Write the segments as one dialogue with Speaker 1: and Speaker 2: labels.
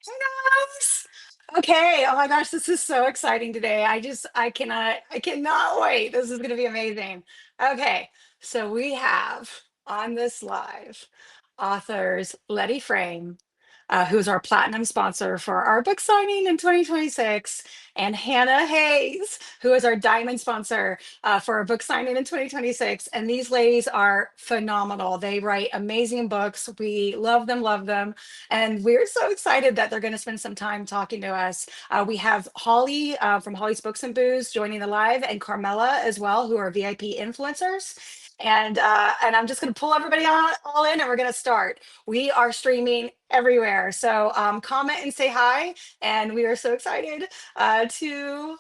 Speaker 1: Yes. Okay. Oh my gosh, this is so exciting today. I cannot wait. This is going to be amazing. Okay. So we have on this live authors Letty Frame, who is our platinum sponsor for our book signing in 2026, and Hannah Hayes, who is our diamond sponsor for our book signing in 2026. And these ladies are phenomenal. They write amazing books. We love them, love them. And we're so excited that they're going to spend some time talking to us. We have Holly from Holly's Books and Booze joining the live, and Carmela as well, who are VIP influencers. And I'm just going to pull everybody all in, and we're going to start. We are streaming everywhere, so comment and say hi. And we are so excited to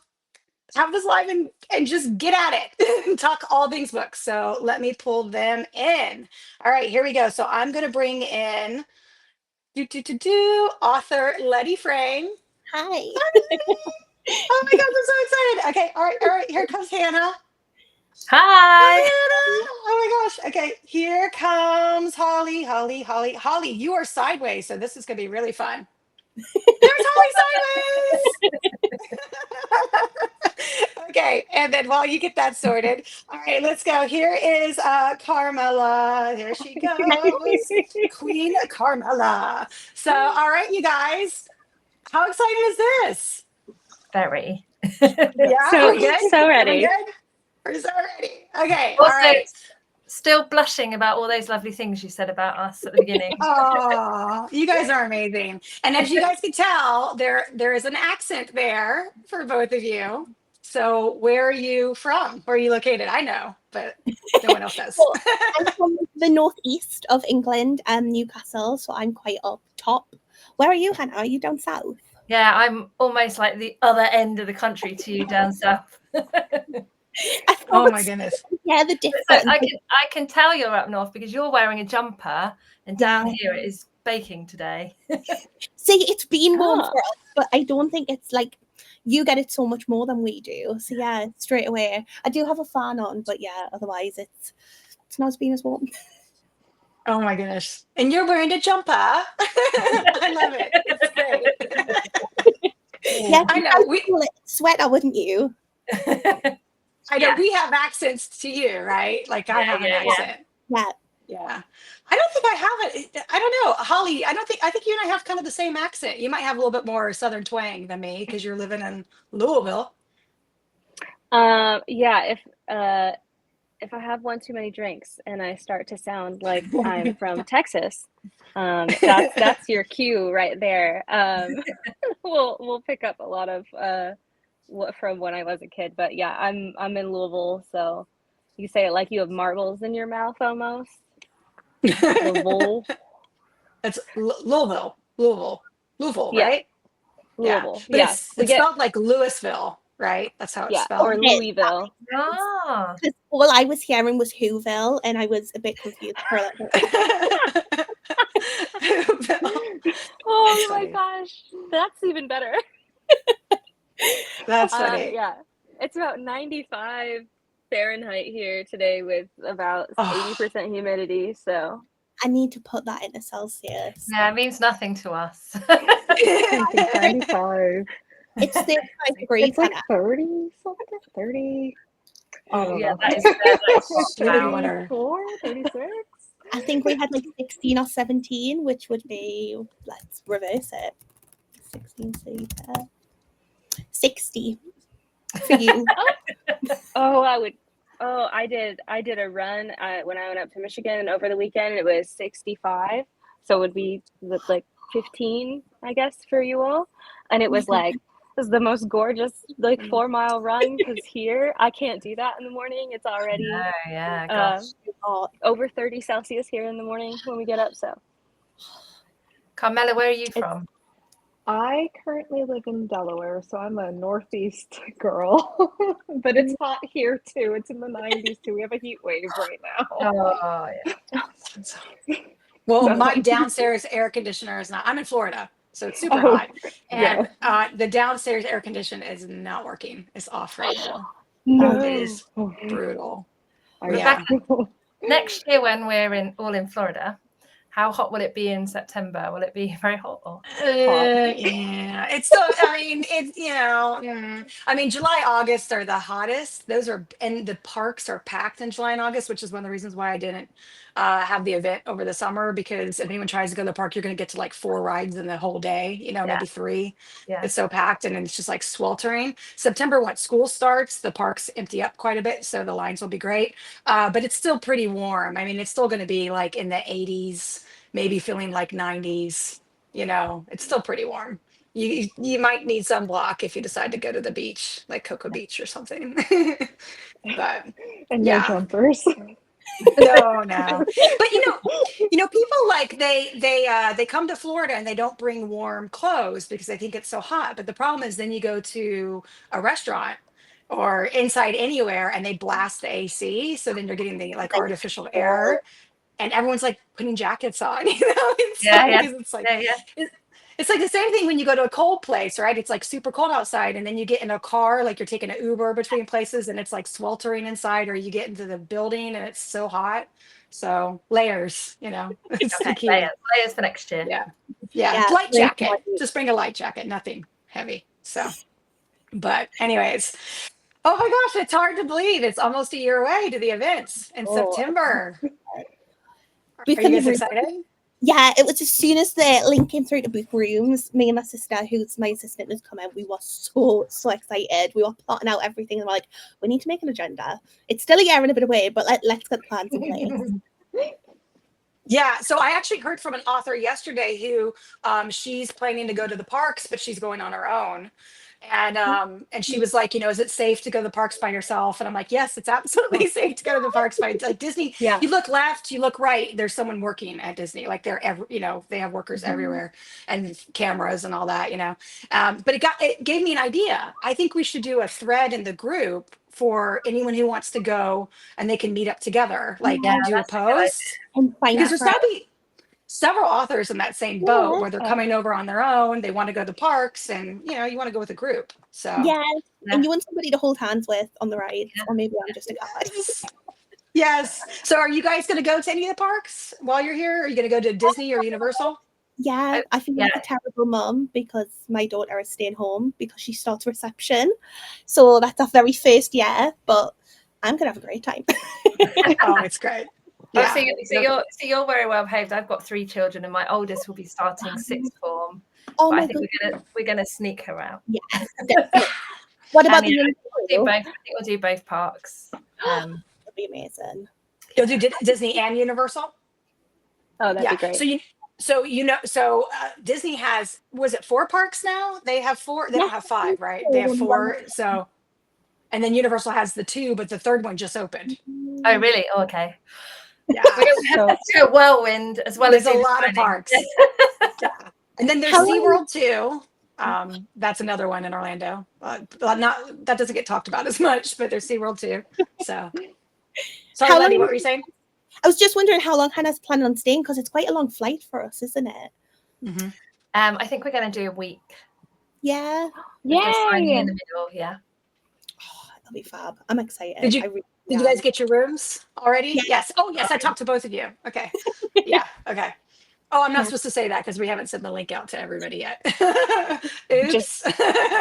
Speaker 1: have this live and just get at it and talk all things books. So let me pull them in. All right, here we go. So I'm going to bring in author Letty Frame.
Speaker 2: Hi.
Speaker 1: Oh my gosh, I'm so excited. Okay, all right, here comes Hannah.
Speaker 3: Hi.
Speaker 1: Hannah. Oh my gosh. Okay, here comes Holly, you are sideways, so this is gonna be really fun. There's Holly sideways. Okay, and then while you get that sorted, all right, let's go. Here is Carmela. There she goes. Queen Carmela. So, all right, you guys, how exciting is this?
Speaker 3: Very.
Speaker 1: Yeah,
Speaker 4: So-
Speaker 1: we good?
Speaker 4: so ready.
Speaker 1: Everyone good? We're so ready. Okay,
Speaker 3: Also,
Speaker 1: all right.
Speaker 3: still blushing about all those lovely things you said about us at the beginning.
Speaker 1: Oh, you guys are amazing. And as you guys can tell, there is an accent there for both of you. So where are you from? Where are you located? I know, but no one else does.
Speaker 2: Well, I'm from the northeast of England, Newcastle, so I'm quite up top. Where are you, Hannah? Are you down south?
Speaker 3: Yeah, I'm almost like the other end of the country to you down south.
Speaker 1: Oh my goodness.
Speaker 2: Yeah, the
Speaker 3: So
Speaker 2: difference.
Speaker 3: I can tell you're up north because you're wearing a jumper, and down here it is baking today.
Speaker 2: See, it's been warm
Speaker 4: Ah.
Speaker 2: for us, but I don't think it's like you get it so much more than we do. So yeah, straight away. I do have a fan on, but yeah, otherwise it's not been as warm.
Speaker 1: Oh my goodness. And you're wearing a jumper. I love it. It's great.
Speaker 2: Yeah,
Speaker 1: I know.
Speaker 2: Sweater, wouldn't you?
Speaker 1: I know we have accents to you, right? Like I have an accent.
Speaker 2: Yeah.
Speaker 1: Yeah. I don't think I have it. I don't know. Holly, I think you and I have kind of the same accent. You might have a little bit more Southern twang than me because you're living in Louisville.
Speaker 4: Yeah, if I have one too many drinks and I start to sound like I'm from Texas, that's your cue right there. We'll pick up a lot of from when I was a kid, but yeah, I'm in Louisville, so you say it like you have marbles in your mouth almost. Louisville.
Speaker 1: It's Louisville,
Speaker 4: Yeah.
Speaker 1: right?
Speaker 4: Louisville.
Speaker 1: But
Speaker 4: Yeah.
Speaker 1: it's spelled like Louisville, right? That's how it's spelled.
Speaker 4: Or Louisville.
Speaker 3: Ah.
Speaker 2: All I was hearing was Whoville, and I was a bit confused for a little bit.
Speaker 4: Oh my gosh, that's even better.
Speaker 1: That's funny.
Speaker 4: Yeah, it's about 95 Fahrenheit here today with about 80% humidity. So
Speaker 2: I need to put that into Celsius.
Speaker 3: Yeah, it means nothing to us.
Speaker 4: 95.
Speaker 2: It's 35 degrees.
Speaker 4: It's like 30 something, 30. Oh
Speaker 3: Yeah,
Speaker 4: no,
Speaker 3: that is
Speaker 4: 34, 36.
Speaker 2: I think we had like 16 or 17, which would be, let's reverse it. 16, 60 for you.
Speaker 4: I did a run when I went up to Michigan over the weekend. It was 65, so it would be like 15, I guess, for you all. And it was like, it was the most gorgeous like 4-mile run, because here I can't do that in the morning. It's already over 30 Celsius here in the morning when we get up. So
Speaker 3: Carmela, where are you from?
Speaker 5: I currently live in Delaware, so I'm a Northeast girl, but it's hot here too. It's in the 90s too. We have a heat wave right now.
Speaker 3: Oh, yeah.
Speaker 1: Well, my downstairs air conditioner is not. I'm in Florida, so it's super hot, and the downstairs air conditioner is not working. It's off right now.
Speaker 5: No.
Speaker 1: It is brutal.
Speaker 3: Rebecca, next year when we're all in Florida, How hot will it be in September? Will it be very hot? Or?
Speaker 1: Yeah, it's still, I mean, it's, I mean, July, August are the hottest. Those are, and the parks are packed in July and August, which is one of the reasons why I didn't have the event over the summer, because if anyone tries to go to the park, you're going to get to like 4 rides in the whole day, maybe 3.
Speaker 3: Yeah.
Speaker 1: It's so packed and it's just like sweltering. September, once school starts, the parks empty up quite a bit, so the lines will be great. But it's still pretty warm. I mean, it's still going to be like in the 80s, maybe feeling like 90s. It's still pretty warm. You might need sunblock if you decide to go to the beach, like Cocoa Beach or something. But
Speaker 5: And no
Speaker 1: yeah,
Speaker 5: jumpers.
Speaker 1: no. But people like they come to Florida and they don't bring warm clothes because they think it's so hot. But the problem is then you go to a restaurant or inside anywhere and they blast the AC, so then you're getting the like artificial air, and everyone's like putting jackets on. It's like it's like the same thing when you go to a cold place, right? It's like super cold outside, and then you get in a car, like you're taking an Uber between places, and it's like sweltering inside, or you get into the building and it's so hot. So layers, it's the key.
Speaker 3: Layers for next year.
Speaker 1: Yeah. Light jacket. Just bring a light jacket, nothing heavy. So, but anyways, oh my gosh, it's hard to believe it's almost a year away to the events in September. Are you guys excited?
Speaker 2: Yeah, it was as soon as the link came through to book rooms, me and my sister, who's my assistant, has come in, we were so excited. We were plotting out everything and we're like, we need to make an agenda. It's still a year and a bit away, but let's get plans in place.
Speaker 1: Yeah, so I actually heard from an author yesterday who she's planning to go to the parks, but she's going on her own. And she was like, is it safe to go to the parks by yourself? And I'm like, yes, it's absolutely safe to go to the parks by like Disney.
Speaker 4: Yeah.
Speaker 1: You look left, you look right. There's someone working at Disney. Like they have workers everywhere and cameras and all that. But it gave me an idea. I think we should do a thread in the group for anyone who wants to go, and they can meet up together. Like do a post, because there's probably several authors in that same boat where they're coming over on their own. They want to go to the parks, and you want to go with a group. So
Speaker 2: and you want somebody to hold hands with on the rides, or maybe I'm just a guy.
Speaker 1: Yes. So are you guys going to go to any of the parks while you're here? Are you going to go to Disney or Universal?
Speaker 2: Yeah, I feel like a terrible mum because my daughter is staying home because she starts reception. So that's our very first year, but I'm going to have a great time.
Speaker 1: Oh, it's great.
Speaker 3: Yeah. So you're very well behaved. I've got 3 children, and my oldest will be starting 6th form.
Speaker 2: Oh
Speaker 3: but
Speaker 2: my
Speaker 3: I think
Speaker 2: God.
Speaker 3: we're gonna sneak her out.
Speaker 2: Yeah. What about the
Speaker 3: I think we'll do both parks.
Speaker 2: That'd be amazing.
Speaker 1: You'll do Disney and Universal?
Speaker 4: Oh, that'd be great.
Speaker 1: So Disney has, was it 4 parks now? They have 4. They don't have 5, right? They have 4. So, and then Universal has the 2, but the 3rd one just opened.
Speaker 3: Oh, really? Oh, okay.
Speaker 1: Yeah.
Speaker 3: Let's do a whirlwind as well.
Speaker 1: There's a lot of parks. Yeah. And then there's SeaWorld too. That's another one in Orlando. Not that doesn't get talked about as much, but there's SeaWorld too. So sorry, Letty, what were you saying?
Speaker 2: I was just wondering how long Hannah's planning on staying, because it's quite a long flight for us, isn't it?
Speaker 1: Mm-hmm.
Speaker 3: I think we're going to do a week.
Speaker 2: Yeah.
Speaker 4: Yay!
Speaker 3: In the middle, yeah.
Speaker 2: Oh, that'll be fab. I'm excited.
Speaker 1: Did you guys get your rooms already?
Speaker 2: Yeah.
Speaker 1: Yes. Oh, yes. I talked to both of you. Okay. Yeah. Okay. Oh, I'm not supposed to say that because we haven't sent the link out to everybody yet. Oops.
Speaker 4: Just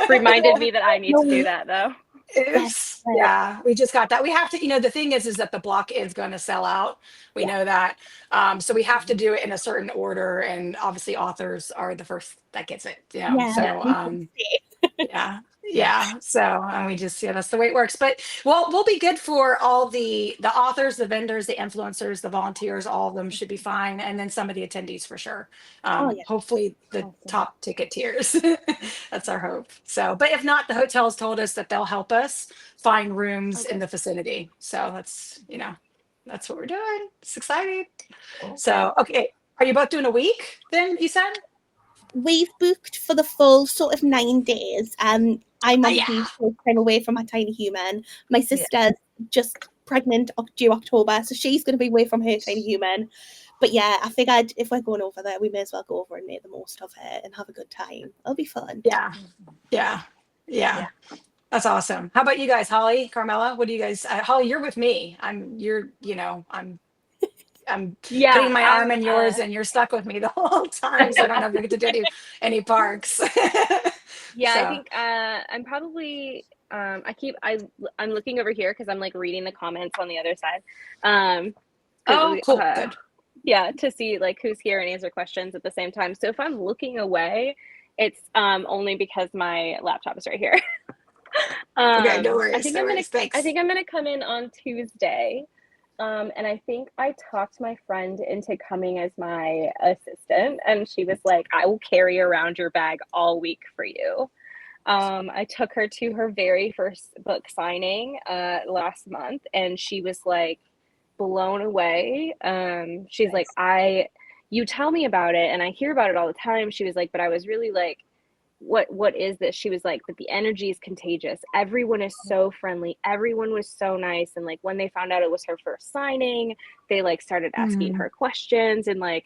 Speaker 4: reminded me that I need to do that though.
Speaker 1: Oops. Yeah, we just got that. We have to, the thing is that the block is going to sell out. We know that. So we have to do it in a certain order, and obviously authors are the first that gets it. So yeah. So we just, that's the way it works. But we'll be good for all the authors, the vendors, the influencers, the volunteers. All of them should be fine, and then some of the attendees for sure. Hopefully the top ticket tiers. That's our hope. So, but if not, the hotels told us that they'll help us find rooms in the vicinity. So that's that's what we're doing. It's exciting. Okay. So are you both doing a week then, you said?
Speaker 2: We've booked for the full sort of 9 days. I'm on huge time away from my tiny human. My sister's just pregnant due October, so she's going to be away from her tiny human. But yeah, I figured if we're going over there, we may as well go over and make the most of it and have a good time. It'll be fun.
Speaker 1: Yeah. That's awesome. How about you guys, Holly, Carmela? What do you guys? Holly, you're with me. I'm I'm
Speaker 4: Yeah,
Speaker 1: putting my arm
Speaker 4: I'm
Speaker 1: in yours, and you're stuck with me the whole time, so I don't ever get to do any parks.
Speaker 4: yeah, I
Speaker 1: So,
Speaker 4: think I'm probably I'm looking over here because I'm like reading the comments on the other side. Because
Speaker 1: oh, cool, good.
Speaker 4: yeah, to see like who's here and answer questions at the same time. So if I'm looking away, it's only because my laptop is right here.
Speaker 1: Okay, no
Speaker 4: I
Speaker 1: worries,
Speaker 4: think
Speaker 1: no
Speaker 4: I'm gonna
Speaker 1: worries. Thanks.
Speaker 4: come in on Tuesday. And I think I talked my friend into coming as my assistant, and she was like, I will carry around your bag all week for you. I took her to her very first book signing last month, and she was like blown away. She's like, you tell me about it, and I hear about it all the time. She was like, but I was really like, what is this? She was like, but the energy is contagious. Everyone is so friendly. Everyone was so nice. And like when they found out it was her first signing, they like started asking her questions, and like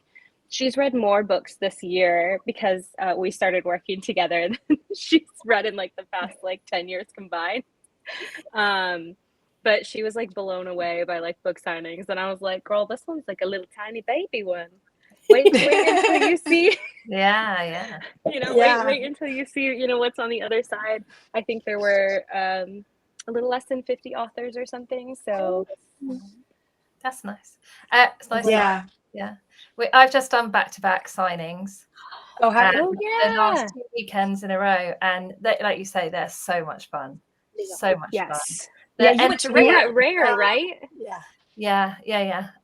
Speaker 4: she's read more books this year because we started working together than she's read in like the past like 10 years combined. But she was like blown away by like book signings, and I was like, girl, this one's like a little tiny baby one. Wait until you see.
Speaker 3: Yeah.
Speaker 4: Wait until you see, what's on the other side. I think there were a little less than 50 authors or something. So
Speaker 3: That's nice. It's nice.
Speaker 1: Yeah.
Speaker 3: Yeah. I've just done back-to-back signings.
Speaker 1: Oh, have you?
Speaker 3: The last 2 weekends in a row, and like you say, they're so much fun. So much fun.
Speaker 1: Yeah, you went to
Speaker 4: you were
Speaker 1: Rare.
Speaker 4: at Rare, right?
Speaker 3: Yeah.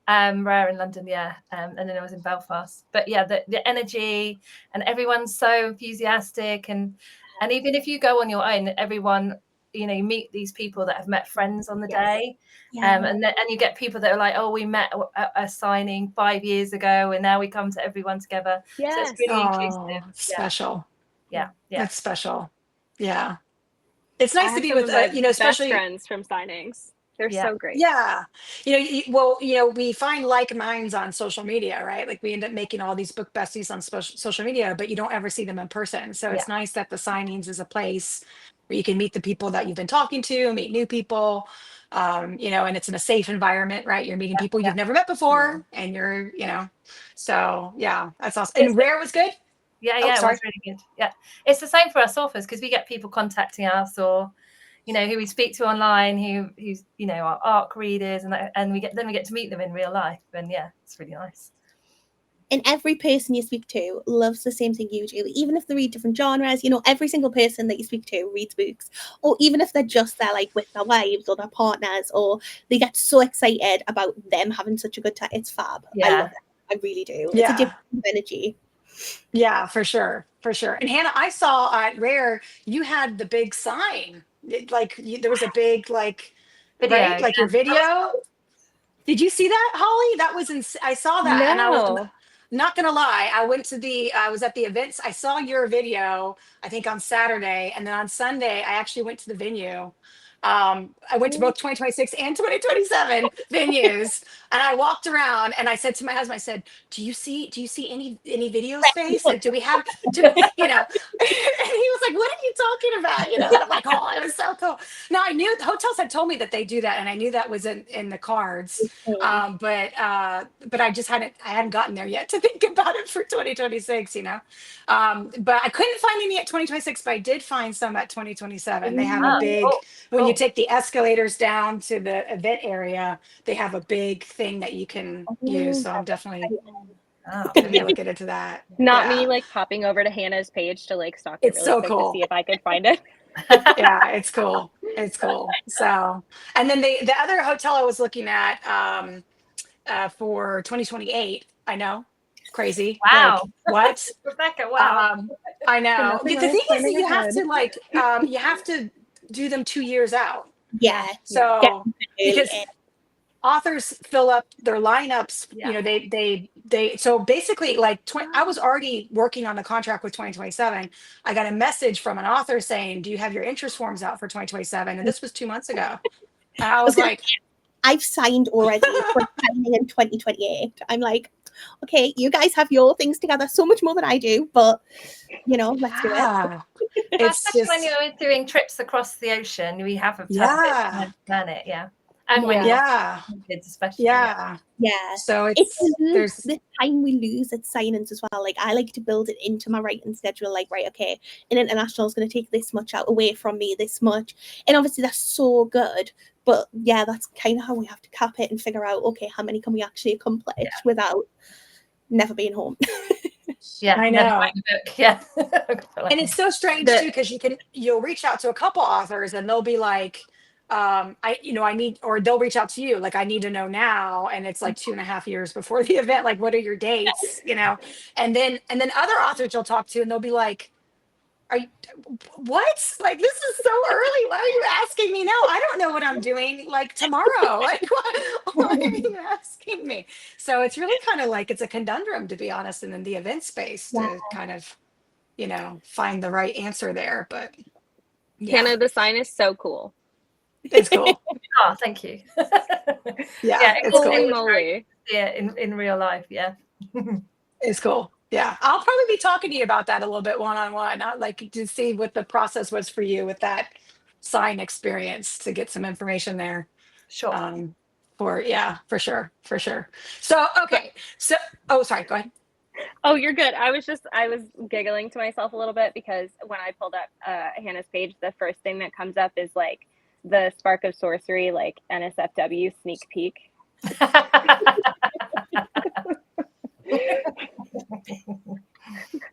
Speaker 3: Rare in London, yeah. And then I was in Belfast. But yeah, the energy, and everyone's so enthusiastic, and even if you go on your own, everyone, you meet these people that have met friends on the day. And you get people that are like, oh, we met at a signing 5 years ago, and now we come to everyone together. So it's really inclusive.
Speaker 1: Special.
Speaker 3: Yeah.
Speaker 1: That's special. Yeah. It's nice
Speaker 4: I
Speaker 1: to
Speaker 4: have
Speaker 1: be
Speaker 4: some
Speaker 1: with,
Speaker 4: of my
Speaker 1: especially
Speaker 4: best friends from signings. They're so great.
Speaker 1: Yeah. We find like minds on social media, right? Like we end up making all these book besties on social media, but you don't ever see them in person. So it's nice that the signings is a place where you can meet the people that you've been talking to, meet new people, and it's in a safe environment, right? You're meeting people you've never met before, and so yeah, that's awesome. And Rare was good?
Speaker 3: Yeah,
Speaker 1: Oh,
Speaker 3: it
Speaker 1: sorry.
Speaker 3: was really good. Yeah. It's the same for us authors, because we get people contacting us, or who we speak to online, who's our ARC readers, and we get to meet them in real life, and yeah, it's really nice.
Speaker 2: And every person you speak to loves the same thing you do, even if they read different genres. Every single person that you speak to reads books, or even if they're just there like with their wives or their partners, or they get so excited about them having such a good time. It's fab. I love it. I really do. It's a different energy.
Speaker 1: Yeah, for sure. And Hannah, I saw at Rare, you had the big sign. There was a big
Speaker 3: Video,
Speaker 1: right? Like your video. Did you see that, Holly? That was I saw that, and I was
Speaker 4: No.
Speaker 1: not gonna lie. I was at the events. I saw your video, I think on Saturday, and then on Sunday, I actually went to the venue. I went to both 2026 and 2027 venues, and I walked around, and I said to my husband, I said, do you see any video space? Like, do we have, and he was like, what are you talking about? And I'm like, oh, it was so cool. Now I knew the hotels had told me that they do that, and I knew that was in the cards. But I just hadn't gotten there yet to think about it for 2026, but I couldn't find any at 2026, but I did find some at 2027. They have a big, when you take the escalators down to the event area, they have a big thing that you can use. So I'm definitely gonna be looking into that.
Speaker 4: Not me like popping over to Hannah's page to like stalk it
Speaker 1: It's
Speaker 4: really
Speaker 1: so
Speaker 4: quick
Speaker 1: cool.
Speaker 4: to see if I could find it.
Speaker 1: Yeah, it's cool. So, and then the other hotel I was looking at for 2028, I know, crazy.
Speaker 3: Wow.
Speaker 1: Like, what?
Speaker 3: Rebecca, wow.
Speaker 1: I know.
Speaker 5: nothing
Speaker 1: The
Speaker 5: wrong
Speaker 1: thing
Speaker 5: with
Speaker 1: is that
Speaker 5: planning ahead.
Speaker 1: you have to do them 2 years out.
Speaker 2: Yeah.
Speaker 1: So because
Speaker 2: Yeah.
Speaker 1: authors fill up their lineups, they so basically I was already working on the contract with 2027. I got a message from an author saying, do you have your interest forms out for 2027? And this was 2 months ago. And I was like,
Speaker 2: I've signed already for signing in 2028. I'm like, okay, you guys have your things together so much more than I do, but let's do it.
Speaker 1: It's
Speaker 3: Especially
Speaker 1: just
Speaker 3: when you're doing trips across the ocean, we have a
Speaker 1: yeah.
Speaker 3: plan it. Yeah. And when
Speaker 1: Yeah.
Speaker 3: kids, especially.
Speaker 1: Yeah.
Speaker 2: Yeah.
Speaker 1: So
Speaker 2: It's
Speaker 1: there's
Speaker 2: the time we lose at signings as well. Like, I like to build it into my writing schedule. Like, right, okay, an international is going to take this much out away from me, this much. And obviously that's so good. But yeah, that's kind of how we have to cap it and figure out, okay, how many can we actually accomplish without never being home.
Speaker 3: Yeah,
Speaker 1: I
Speaker 3: never
Speaker 1: know.
Speaker 3: write a book. Yeah.
Speaker 1: And it's so strange too, because you'll reach out to a couple authors and they'll be like, I need, or they'll reach out to you like, I need to know now, and it's like 2.5 years before the event, like, what are your dates, and then other authors you'll talk to and they'll be like, are you, what, like, this is so early, why are you asking me now? I don't know what I'm doing like tomorrow. Like, why are you asking me? So it's really kind of like, it's a conundrum, to be honest, and in the event space to kind of find the right answer there. But yeah,
Speaker 4: Hannah, the sign is so cool.
Speaker 1: it's cool.
Speaker 3: Oh, thank you.
Speaker 1: Yeah, it's
Speaker 4: Holy
Speaker 1: cool.
Speaker 4: moly.
Speaker 3: Yeah, in real life, yeah.
Speaker 1: It's cool. Yeah, I'll probably be talking to you about that a little bit one-on-one. I'd like to see what the process was for you with that sign experience, to get some information there.
Speaker 3: Sure.
Speaker 1: For sure. So okay, so sorry, go ahead.
Speaker 4: Oh, you're good. I was giggling to myself a little bit because when I pulled up Hannah's page, the first thing that comes up is like the Spark of Sorcery, like NSFW sneak peek.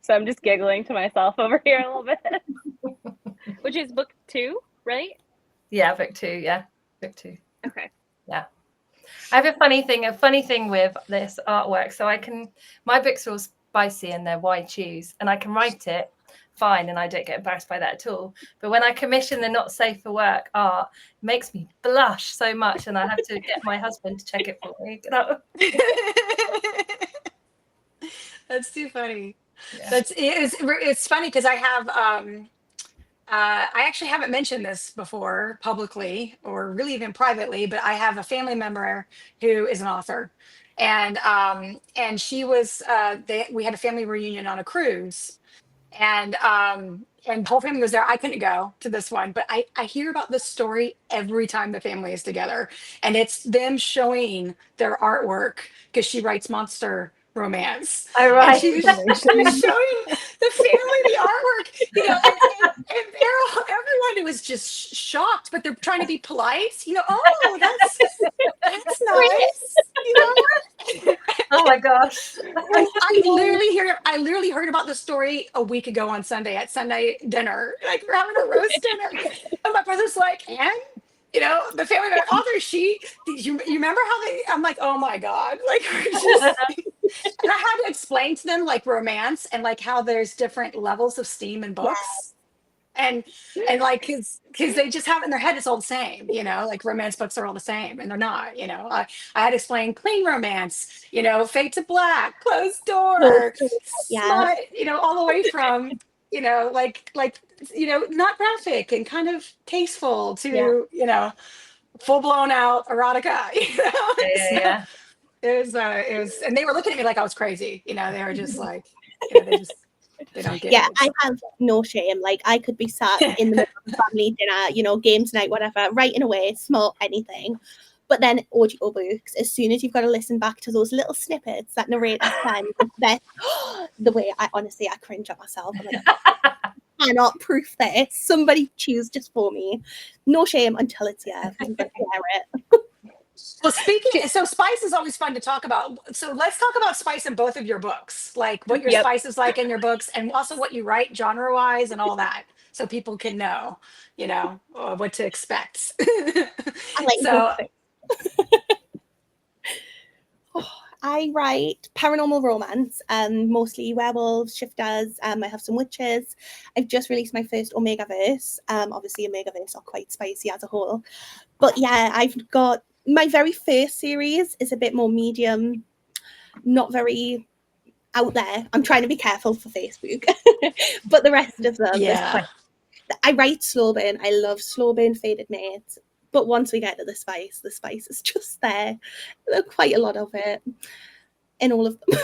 Speaker 4: So I'm just giggling to myself over here a little bit. Which is book 2, right?
Speaker 3: Yeah, book 2. Yeah, book 2.
Speaker 4: Okay.
Speaker 3: Yeah. I have a funny thing with this artwork. So my books are all spicy and they're wide choose, and I can write it fine and I don't get embarrassed by that at all. But when I commission the not safe for work art, it makes me blush so much, and I have to get my husband to check it for me.
Speaker 1: That's too funny.
Speaker 3: Yeah.
Speaker 1: It's funny because I have I actually haven't mentioned this before publicly or really even privately, but I have a family member who is an author, and she was we had a family reunion on a cruise, and the whole family was there. I couldn't go to this one, but I hear about this story every time the family is together, and it's them showing their artwork because she writes monster romance.
Speaker 3: All
Speaker 1: And
Speaker 3: right.
Speaker 1: she was showing the family the artwork, and they're all, everyone was just shocked, but they're trying to be polite, oh, that's nice,
Speaker 3: Oh my gosh.
Speaker 1: I literally heard about the story a week ago on Sunday at Sunday dinner. Like, we're having a roast dinner. And my brother's like, and the family author, you remember how I'm like, oh my God. Like, we're just, and I had to explain to them like romance and like how there's different levels of steam in books. And like, cause they just have it in their head, it's all the same, like romance books are all the same, and they're not. I had to explain clean romance, fade to black, closed door, smut, all the way from, like not graphic and kind of tasteful to full blown out erotica.
Speaker 3: Yeah.
Speaker 1: It was, and they were looking at me like I was crazy. They were just like, they don't get it.
Speaker 2: I have no shame. Like, I could be sat in the middle of a family dinner, games night, whatever, writing away, small, anything. But then audiobooks, as soon as you've got to listen back to those little snippets that narrator sends, the way I cringe at myself. I'm like, I cannot proof this. Somebody choose just for me. No shame until it's because I'm going to wear it.
Speaker 1: Well, so spice is always fun to talk about. So let's talk about spice in both of your books, like what your spice is like in your books, and also what you write genre-wise and all that, so people can know, what to expect.
Speaker 2: I like
Speaker 1: so.
Speaker 2: I write paranormal romance, mostly werewolves, shifters. I have some witches. I've just released my first Omega verse. Obviously, Omega verse are quite spicy as a whole. But yeah, I've got my very first series is a bit more medium, not very out there. I'm trying to be careful for Facebook. But the rest of them, I write slow burn. I love slow burn faded mates. But once we get to the spice is just there. There's quite a lot of it in all of them.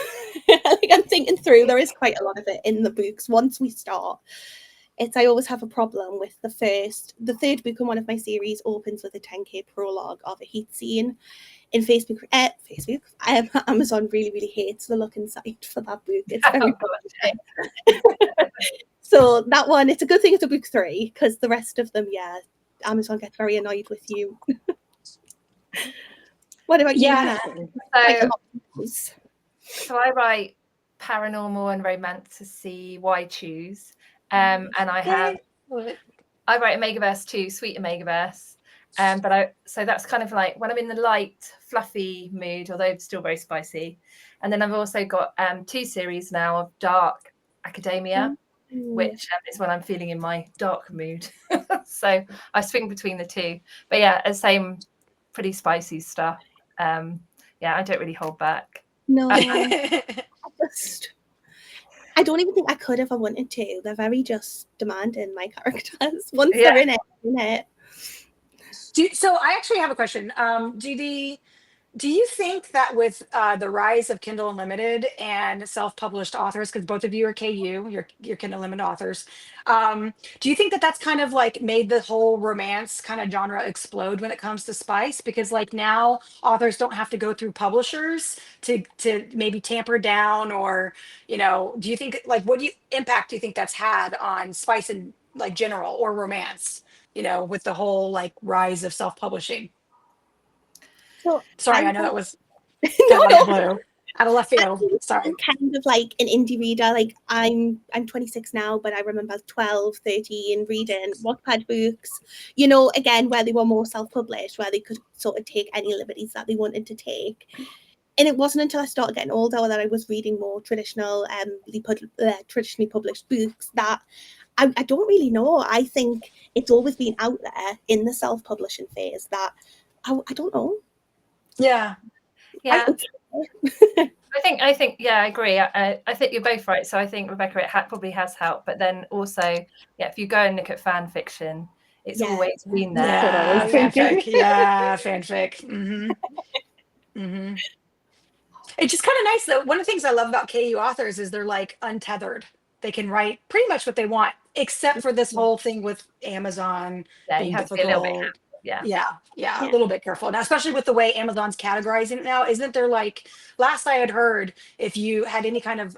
Speaker 2: I think I'm thinking through, there is quite a lot of it in the books once we start. I always have a problem with the third book in one of my series opens with a 10k prologue of a heat scene. In Amazon really hates the look inside for that book. It's very so that one, it's a good thing it's a book 3, because the rest of them, yeah, Amazon gets very annoyed with you. What about you, Hannah?
Speaker 3: So I write paranormal and romantasy. Why choose? And I write Omegaverse too, Sweet Omegaverse. So that's kind of like when I'm in the light, fluffy mood, although it's still very spicy. And then I've also got 2 series now of dark academia, which is when I'm feeling in my dark mood. So I swing between the 2. But yeah, the same pretty spicy stuff. I don't really hold back.
Speaker 2: No, I don't even think I could if I wanted to. They're very just demanding, my characters. Once they're in it.
Speaker 1: So I actually have a question. Do you think that with the rise of Kindle Unlimited and self-published authors, because both of you are KU, you're Kindle Unlimited authors, do you think that that's kind of like made the whole romance kind of genre explode when it comes to spice? Because like now authors don't have to go through publishers to maybe tamper down, or do you think like what impact do you think that's had on spice in like general or romance? With the whole like rise of self-publishing.
Speaker 2: So
Speaker 1: sorry, I know that was out of blue, out of left field. Sorry.
Speaker 2: I'm kind of like an indie reader. Like I'm 26 now, but I remember 12, 13 reading Wattpad books, again, where they were more self-published, where they could sort of take any liberties that they wanted to take. And it wasn't until I started getting older that I was reading more traditionally published books that I don't really know. I think it's always been out there in the self-publishing phase that I don't know.
Speaker 1: Yeah.
Speaker 3: I think I agree. I think you're both right. So I think, Rebecca, it probably has helped, but then also, if you go and look at fan fiction, it's always been there.
Speaker 1: Yeah, fanfic. Yeah, fanfic. It's just kind of nice though. One of the things I love about KU authors is they're like untethered. They can write pretty much what they want, except for this whole thing with Amazon being difficult.
Speaker 3: To be a little bit,
Speaker 1: a little bit careful now, especially with the way Amazon's categorizing it now. Isn't there like, last I had heard, if you had any kind of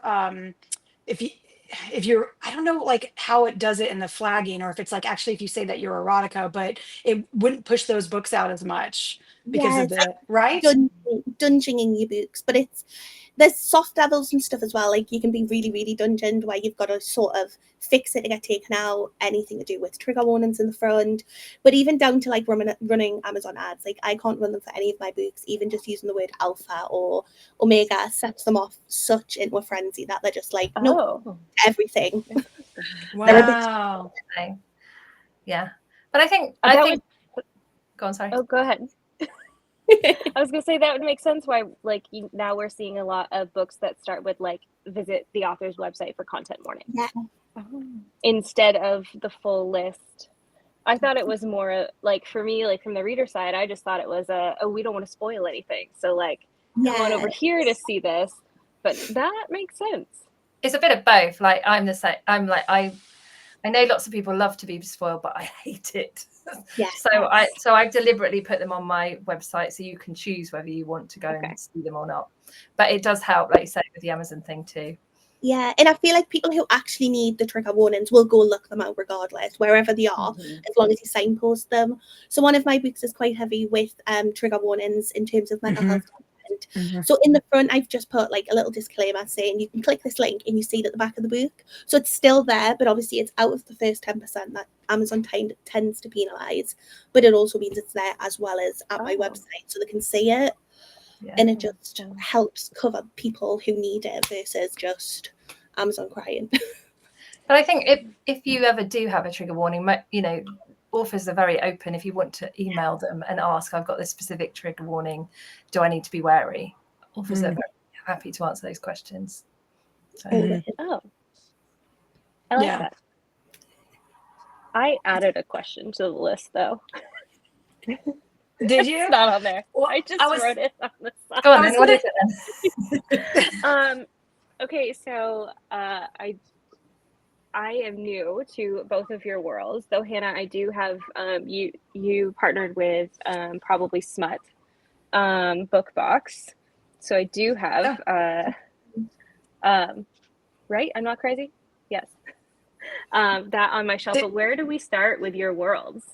Speaker 1: if you're, I don't know like how it does it in the flagging, or if it's like actually if you say that you're erotica, but it wouldn't push those books out as much because of the right
Speaker 2: dungeoning your books. But there's soft levels and stuff as well. Like you can be really dungeoned, where you've got to sort of fix it to get taken out, anything to do with trigger warnings in the front. But even down to like running Amazon ads, like I can't run them for any of my books. Even just using the word alpha or omega sets them off such into a frenzy that they're just like, no, everything.
Speaker 1: Wow.
Speaker 3: Yeah, but I think go on, sorry.
Speaker 4: Oh, go ahead. I was gonna say that would make sense why like now we're seeing a lot of books that start with like visit the author's website for content warning instead of the full list. I thought it was more like, for me, like from the reader side, I just thought it was we don't want to spoil anything, so like come on over here to see this. But that makes sense.
Speaker 3: It's a bit of both. Like I'm the same. I'm like I know lots of people love to be spoiled, but I hate it. So I deliberately put them on my website so you can choose whether you want to go and see them or not. But it does help, like you said, with the Amazon thing too.
Speaker 2: Yeah, and I feel like people who actually need the trigger warnings will go look them out regardless, wherever they are, as long as you signpost them. So one of my books is quite heavy with trigger warnings in terms of mental health content. So in the front, I've just put like a little disclaimer saying you can click this link and you see it at the back of the book. So it's still there, but obviously it's out of the first 10% that Amazon tends to penalise. But it also means it's there as well as at my website, so they can see it. And it just helps cover people who need it versus just Amazon crying.
Speaker 3: But I think if you ever do have a trigger warning, authors are very open. If you want to email them and ask, I've got this specific trigger warning, do I need to be wary? Authors are very happy to answer those questions. So.
Speaker 4: Oh, I like that. I added a question to the list though.
Speaker 1: Did you?
Speaker 4: It's not on there. Well, I wrote it on the side.
Speaker 3: Go on, then. What is it then?
Speaker 4: Okay, so I am new to both of your worlds, though Hannah, I do have you partnered with probably Smut book box. So I do have right? I'm not crazy? Yes. That on my shelf. But where do we start with your worlds?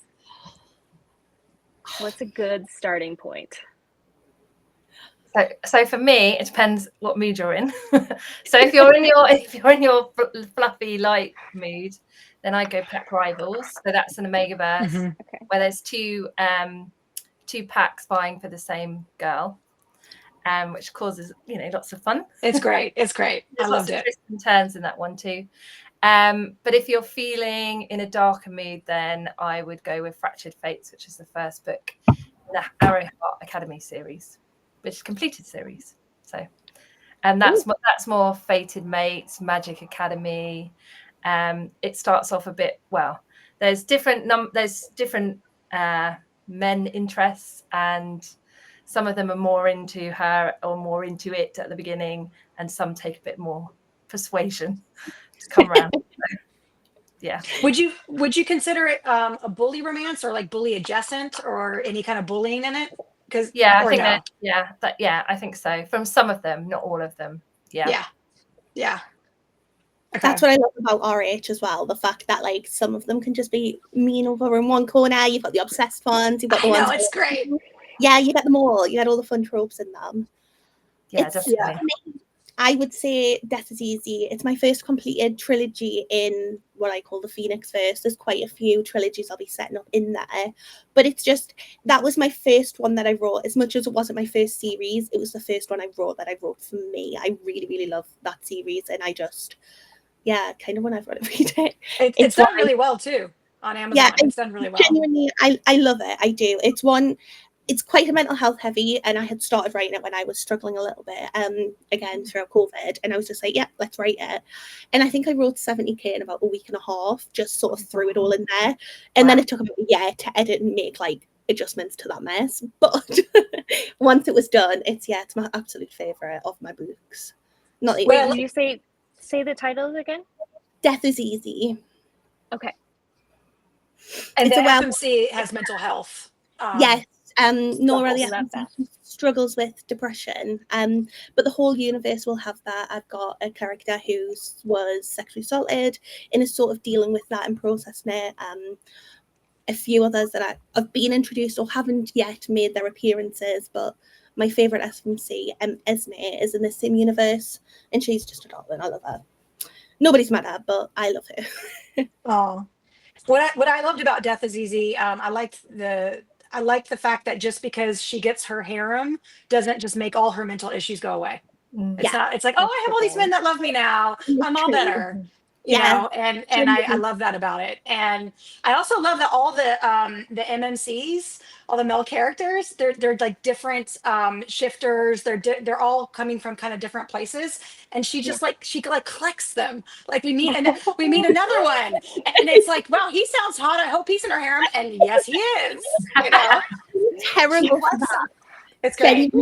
Speaker 4: What's a good starting point?
Speaker 3: So for me, it depends what mood you're in. So if you're in your fluffy light mood, then I go Pet Rivals. So that's an Omegaverse where there's two packs vying for the same girl, which causes lots of fun.
Speaker 1: It's great. It's great. I loved it.
Speaker 3: Twists and turns in that one too. But if you're feeling in a darker mood, then I would go with Fractured Fates, which is the first book in the Arrowheart Academy series, which is a completed series. So, and that's more Fated Mates, Magic Academy. It starts off a bit, well, there's different men interests, and some of them are more into her or more into it at the beginning, and some take a bit more persuasion to come around. So, yeah.
Speaker 1: Would you consider it a bully romance or like bully adjacent or any kind of bullying in it? Because
Speaker 3: I think I think so. From some of them, not all of them. Yeah.
Speaker 1: Okay.
Speaker 2: That's what I love about RH as well. The fact that like some of them can just be mean over in one corner. You've got the obsessed ones. You've got the ones.
Speaker 1: It's great.
Speaker 2: Yeah, you get them all. You get all the fun tropes in them.
Speaker 3: Yeah, definitely.
Speaker 2: I would say Death is Easy. It's my first completed trilogy in what I call the Phoenix verse. There's quite a few trilogies I'll be setting up in there. But it's just, that was my first one that I wrote. As much as it wasn't my first series, it was the first one I wrote for me. I really, really love that series. And I just, kind of whenever I read it.
Speaker 1: It's done really well too on Amazon. Yeah, it's done really well.
Speaker 2: Genuinely, I love it. I do. It's quite a mental health heavy, and I had started writing it when I was struggling a little bit, again, throughout COVID, and I was just like, yeah, let's write it. And I think I wrote 70k in about a week and a half, just sort of threw it all in there. And then it took about a year to edit and make like adjustments to that mess. But once it was done, it's my absolute favorite of my books.
Speaker 4: Wait, will you say the titles again?
Speaker 2: Death is Easy.
Speaker 4: Okay.
Speaker 1: And the FMC has mental health.
Speaker 2: Yes. Nora struggles with depression, but the whole universe will have that. I've got a character who was sexually assaulted and is sort of dealing with that and processing it. A few others that have been introduced or haven't yet made their appearances, but my favourite FMC, Esme, is in the same universe, and she's just a darling. I love her. Nobody's mad at her, but I love her.
Speaker 1: Oh, what I loved about Death is Easy, I liked the fact that just because she gets her harem doesn't just make all her mental issues go away. It's not. It's like, oh, I have all these men that love me now. I'm all better. You know, and I love that about it. And I also love that all the MMCs, all the male characters, they're like different shifters. They're all coming from kind of different places. And she just she collects them. Like we meet another one, and it's like, wow, he sounds hot. I hope he's in her harem. And yes, he is. You know,
Speaker 2: terrible for that.
Speaker 1: It's great.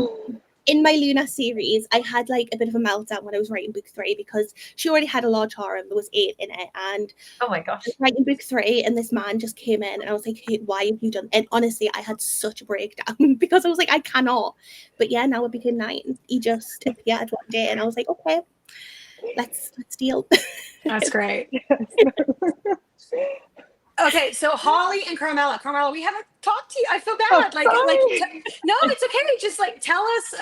Speaker 2: In my Luna series, I had like a bit of a meltdown when I was writing book 3 because she already had a large harem. There was 8 in it, and
Speaker 3: oh my gosh,
Speaker 2: I was writing book 3, and this man just came in, and I was like, hey, "Why have you done?" And honestly, I had such a breakdown because I was like, "I cannot." But yeah, now it became 9. He just appeared one day, and I was like, "Okay, let's deal."
Speaker 1: That's great. Okay, so Holly and Carmela, we haven't talked to you. I feel bad. No, it's okay. Just tell us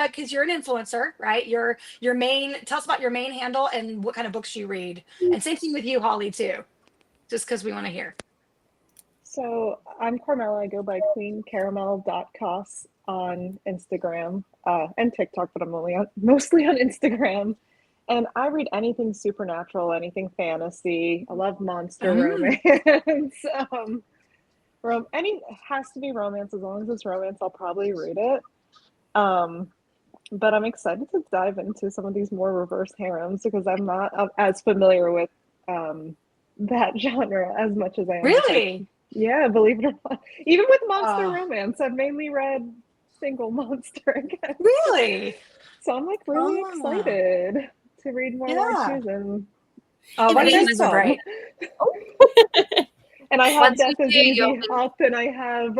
Speaker 1: because you're an influencer, right? Your main. Tell us about your main handle and what kind of books you read, and same thing with you, Holly, too. Just because we want to hear.
Speaker 5: So I'm Carmela. I go by queencaramel.cos on Instagram and TikTok, but I'm mostly on Instagram. And I read anything supernatural, anything fantasy. I love monster romance. Has to be romance. As long as it's romance, I'll probably read it. But I'm excited to dive into some of these more reverse harems because I'm not as familiar with that genre as much as I am.
Speaker 1: Really?
Speaker 5: Yeah, believe it or not. Even with monster romance, I've mainly read single monster again.
Speaker 1: Really?
Speaker 5: So I'm really excited to read more Lord Susan.
Speaker 1: Oh,
Speaker 2: It
Speaker 1: Bunny
Speaker 2: really-
Speaker 1: Humans are great.
Speaker 5: And I have
Speaker 3: Once
Speaker 5: Death
Speaker 3: you
Speaker 5: is
Speaker 3: do, you'll
Speaker 5: Easy
Speaker 3: be-
Speaker 5: up, and I have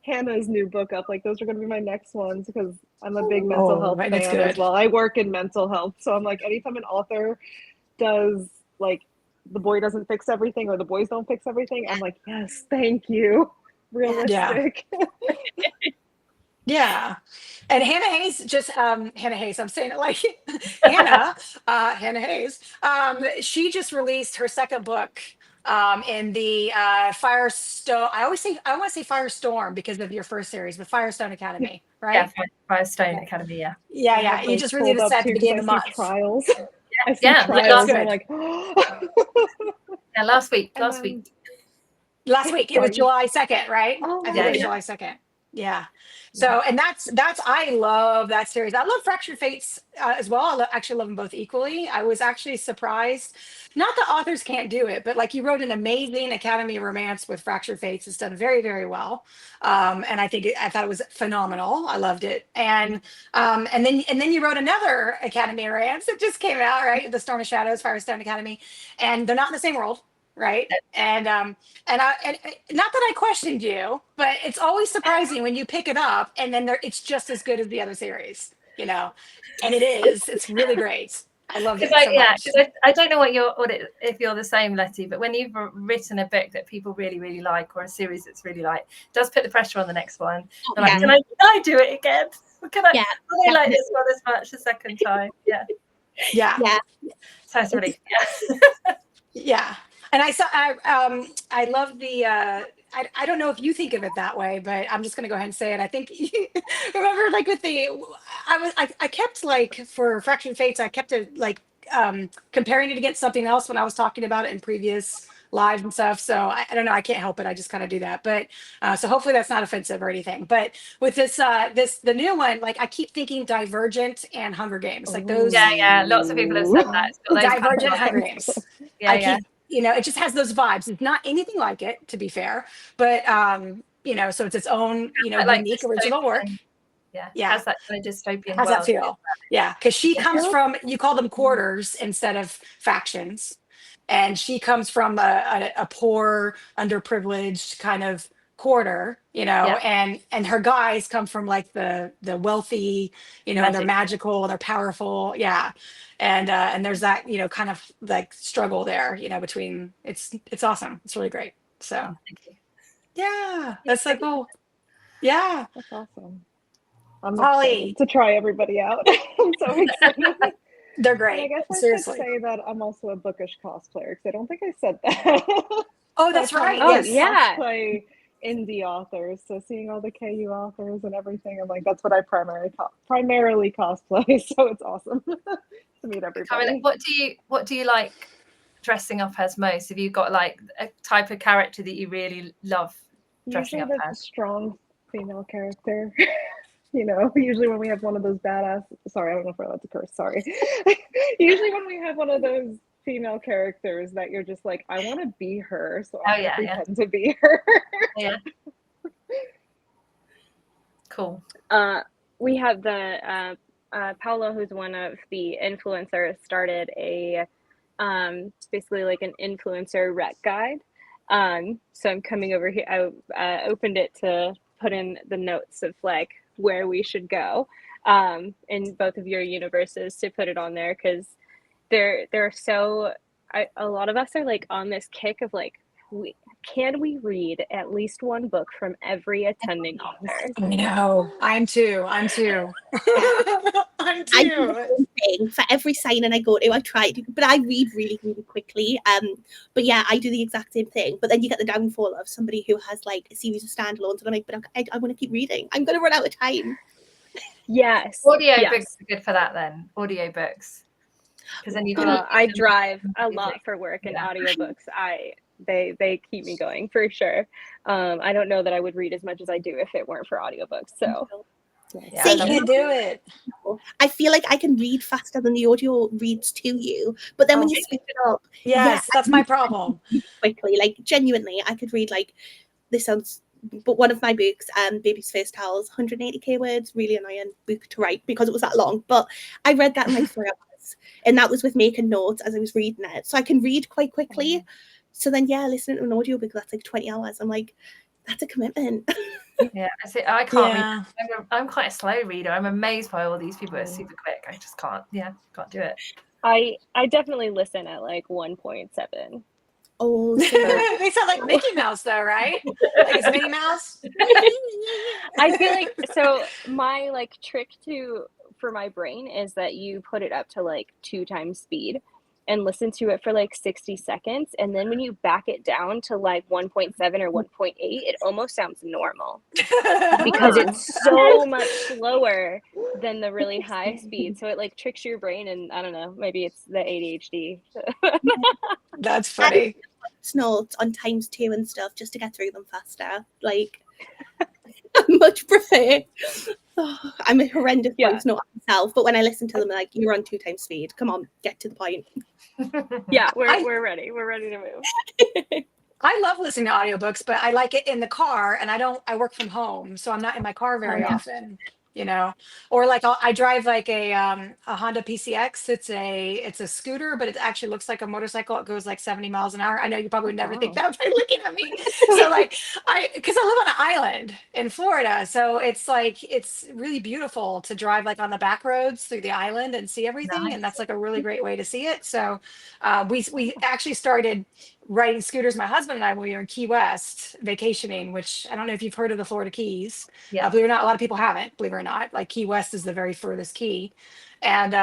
Speaker 5: Hannah's new book up. Like those are going to be my next ones because I'm a big mental health
Speaker 1: and it's
Speaker 5: fan as
Speaker 1: good.
Speaker 5: well. I work in mental health, so I'm like, anytime an author does like the boy doesn't fix everything or the boys don't fix everything, I'm like, yes, thank you. Realistic.
Speaker 1: Yeah. And Hannah Hayes just Hannah Hayes, I'm saying it like Hannah Hayes. She just released her second book in the Firestone. I want to say Firestorm because of your first series, but Firestone Academy, right?
Speaker 3: Yeah, Firestone Academy, yeah.
Speaker 1: Yeah,
Speaker 5: I
Speaker 1: yeah.
Speaker 5: have
Speaker 1: You
Speaker 5: those
Speaker 1: just
Speaker 5: pulled
Speaker 1: released
Speaker 5: up
Speaker 1: that at
Speaker 5: too
Speaker 1: the
Speaker 5: because
Speaker 1: beginning
Speaker 5: I
Speaker 1: of the
Speaker 5: see
Speaker 1: month.
Speaker 5: trials. I see
Speaker 3: Yeah,
Speaker 5: trials,
Speaker 1: it's
Speaker 5: and I'm
Speaker 1: good.
Speaker 5: like,
Speaker 3: Yeah, last week.
Speaker 5: And
Speaker 3: Last
Speaker 5: then-
Speaker 3: week.
Speaker 1: Last week it was
Speaker 5: Sorry.
Speaker 1: July 2nd, right?
Speaker 5: Oh,
Speaker 1: I think it was
Speaker 3: yeah.
Speaker 1: July 2nd. Yeah. So, and that's I love that series. I love Fractured Fates as well. Actually love them both equally. I was actually surprised. Not that authors can't do it, but like you wrote an amazing Academy romance with Fractured Fates. It's done very, very well. And I thought it was phenomenal. I loved it. And then you wrote another Academy romance that just came out, right? The Storm of Shadows, Firestone Academy, and they're not in the same world, right? And not that I questioned you, but it's always surprising when you pick it up and then it's just as good as the other series, you know. And it is. It's really great. I loved it so much.
Speaker 3: I don't know if you're the same, Letty, but when you've written a book that people really, really like, or a series that's really like, it does put the pressure on the next one. They're like, can I do it again? Can I like this one as much the second time? Yeah. So it's really
Speaker 1: Yeah. And I love the I don't know if you think of it that way, but I'm just gonna go ahead and say it. I think remember like with the I kept like for Fractured Fates, I kept it like comparing it against something else when I was talking about it in previous lives and stuff. So I don't know, I can't help it. I just kind of do that. But so hopefully that's not offensive or anything. But with this the new one, like I keep thinking Divergent and Hunger Games. Like those
Speaker 3: lots of people have said that. It's got those
Speaker 1: Divergent
Speaker 3: kind of
Speaker 1: Hunger Games.
Speaker 3: Yeah.
Speaker 1: It just has those vibes. It's not anything like it, to be fair, but so it's its own,
Speaker 3: like
Speaker 1: unique original work.
Speaker 3: Yeah.
Speaker 1: Yeah.
Speaker 3: Has that kind of dystopian
Speaker 1: How's
Speaker 3: world.
Speaker 1: that feel? Yeah, because she comes from, you call them quarters instead of factions, and she comes from a poor, underprivileged kind of quarter, and her guys come from like the wealthy, and they're magical, they're powerful, yeah, and there's that kind of like struggle there, between it's awesome, it's really great. So
Speaker 3: thank you.
Speaker 1: yeah, that's like cool. Yeah,
Speaker 5: that's awesome. I'm
Speaker 1: Holly,
Speaker 5: excited to try everybody out. I'm so excited.
Speaker 1: They're great.
Speaker 5: And I guess
Speaker 1: Seriously.
Speaker 5: I should say that I'm also a bookish cosplayer because I don't think I said that.
Speaker 1: Oh, that's right.
Speaker 4: Oh,
Speaker 1: Yes.
Speaker 4: yeah.
Speaker 5: Cosplay indie authors. So seeing all the KU authors and everything, I'm like, that's what I primarily cosplay. So it's awesome to meet everybody.
Speaker 3: I mean, what do you like dressing up as most? Have you got like a type of character that you really love dressing
Speaker 5: Usually
Speaker 3: up
Speaker 5: that's
Speaker 3: as?
Speaker 5: a strong female character. Usually when we have one of those badass, sorry, I don't know if we're allowed to curse, sorry. Usually when we have one of those female characters that you're just like, I want to be her, so I'm going to pretend to be her.
Speaker 3: Yeah. Cool.
Speaker 4: We have the Paolo, who's one of the influencers, started a basically like an influencer rec guide. So I'm coming over here. I opened it to put in the notes of like where we should go in both of your universes to put it on there, because they're so a lot of us are like on this kick of like, can we read at least one book from every attending author?
Speaker 1: I know. I'm too. I'm too.
Speaker 2: I do the same thing for every signing I go to. I try to, but I read really, really quickly. But yeah, I do the exact same thing. But then you get the downfall of somebody who has like a series of standalones, and I'm like, but I want to keep reading. I'm going to run out of time.
Speaker 4: Yes.
Speaker 3: Audiobooks are good for that then. Audiobooks. Because then you can.
Speaker 4: I drive a lot for work, and audiobooks, they keep me going for sure. I don't know that I would read as much as I do if it weren't for audiobooks. So
Speaker 1: yeah, I can't do it.
Speaker 2: I feel like I can read faster than the audio reads to you, but then when you switch it up,
Speaker 1: yes, that's my problem.
Speaker 2: Quickly, like genuinely, I could read like this sounds. But one of my books, Baby's Face Towels, 180k words, really annoying book to write because it was that long. But I read that in like 4 hours. minutes, and that was with making notes as I was reading it. So I can read quite quickly. So then, yeah, listening to an audiobook, that's like 20 hours. I'm like, that's a commitment.
Speaker 3: Yeah, I can't
Speaker 1: Yeah.
Speaker 3: read. I'm quite a slow reader. I'm amazed by all these people that are super quick. I just can't. Yeah, can't do it.
Speaker 4: I definitely listen at like 1.7.
Speaker 2: Oh, so
Speaker 1: They sound like Mickey Mouse though, right? Like it's Minnie Mouse.
Speaker 4: I feel like, so my like trick for my brain is that you put it up to like 2 times speed and listen to it for like 60 seconds, and then when you back it down to like 1.7 or 1.8, it almost sounds normal because it's so much slower than the really high speed. So it like tricks your brain, and I don't know, maybe it's the ADHD.
Speaker 1: That's funny.
Speaker 2: notes on ×2 and stuff just to get through them faster. Like, I much prefer. Oh, I'm a horrendous voice note myself, but when I listen to them, like, you're on 2 times speed. Come on, get to the point.
Speaker 4: Yeah, we're ready. We're ready to move.
Speaker 1: I love listening to audiobooks, but I like it in the car, and I work from home, so I'm not in my car very often, you know. Or like I drive like a Honda PCX. It's a scooter, but it actually looks like a motorcycle. It goes like 70 miles an hour. I know you probably would never think that by looking at me. So like because I live on an island in Florida, so it's like it's really beautiful to drive like on the back roads through the island and see everything, and that's like a really great way to see it. So we actually started riding scooters, my husband and I, when we were in Key West vacationing, which I don't know if you've heard of the Florida Keys.
Speaker 3: Yeah.
Speaker 1: Believe it or not, a lot of people haven't, believe it or not. Like Key West is the very furthest key. And,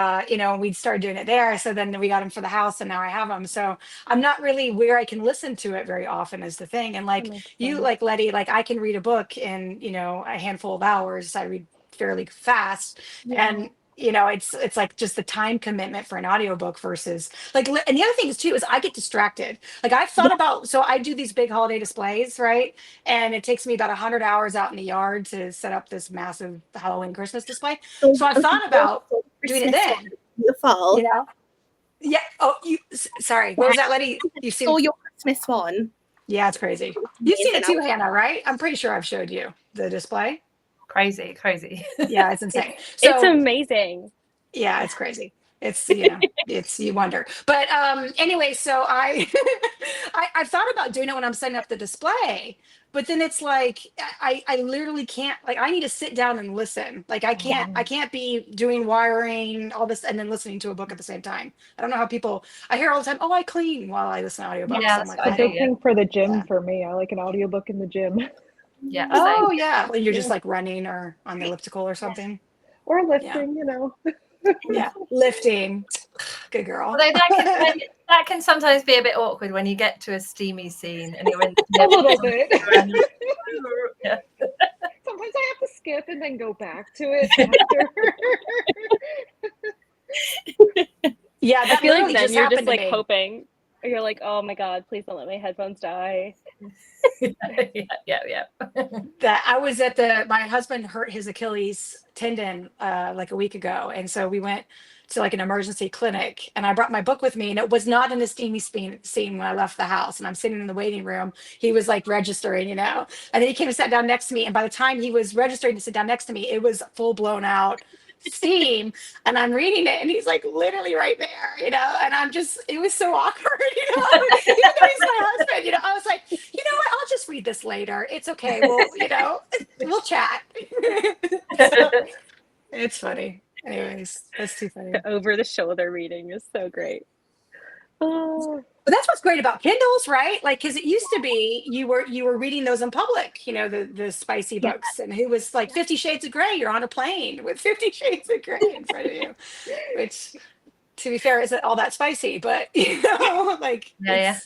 Speaker 1: we'd started doing it there. So then we got them for the house, and now I have them. So I'm not really where I can listen to it very often is the thing. And like you, like Letty, like I can read a book in, a handful of hours. I read fairly fast. And it's like just the time commitment for an audiobook versus like, and the other thing is too is I get distracted. Like I've thought about, so I do these big holiday displays, right? And it takes me about 100 hours out in the yard to set up this massive Halloween Christmas display. So I've thought about doing it then.
Speaker 2: Beautiful.
Speaker 1: You know? Yeah. Oh, sorry. What was that, Letty? You've seen
Speaker 2: your Christmas one.
Speaker 1: Yeah, it's crazy. You've seen it too, Hannah, right? I'm pretty sure I've showed you the display.
Speaker 3: Crazy.
Speaker 1: Yeah, it's insane.
Speaker 4: It's amazing.
Speaker 1: Yeah, it's crazy. It's it's you wonder. But anyway, so I I thought about doing it when I'm setting up the display, but then it's like I literally can't, like I need to sit down and listen. Like I can't be doing wiring, all this, and then listening to a book at the same time. I don't know how people, I hear all the time, oh, I clean while I listen to audiobooks.
Speaker 3: Yeah,
Speaker 1: I'm like,
Speaker 5: It's a big thing for the gym for me. I like an audiobook in the gym.
Speaker 3: Yeah.
Speaker 1: Oh yeah. When you're just like running or on the elliptical or something.
Speaker 5: Or lifting,
Speaker 1: Yeah, lifting. Good girl.
Speaker 3: Although that can sometimes be a bit awkward when you get to a steamy scene and you're in
Speaker 5: a little bit.
Speaker 3: Yeah.
Speaker 5: Sometimes I have to skip and then go back to it after.
Speaker 1: Yeah, that
Speaker 4: I feel like
Speaker 1: literally
Speaker 4: then
Speaker 1: just
Speaker 4: you're
Speaker 1: happened
Speaker 4: just like
Speaker 1: to me.
Speaker 4: hoping. You're like, oh my God, please don't let my headphones die.
Speaker 3: Yeah.
Speaker 1: That I was at my husband hurt his Achilles tendon like a week ago, and so we went to like an emergency clinic, and I brought my book with me, and it was not in a steamy scene when I left the house, and I'm sitting in the waiting room. He was like registering, and then he came and sat down next to me, and by the time he was registering to sit down next to me, it was full blown out steam, and I'm reading it, and he's like literally right there, and I'm just, it was so awkward, even though he's my husband, I was like, what, I'll just read this later, it's okay, we'll chat. So, it's funny. Anyways, that's too funny.
Speaker 4: The over the shoulder reading is so great. Oh.
Speaker 1: But that's what's great about Kindles, right? Like, because it used to be you were reading those in public, the spicy books, and who was like 50 Shades of Grey. You're on a plane with 50 Shades of Grey in front of you, which, to be fair, isn't all that spicy, but like the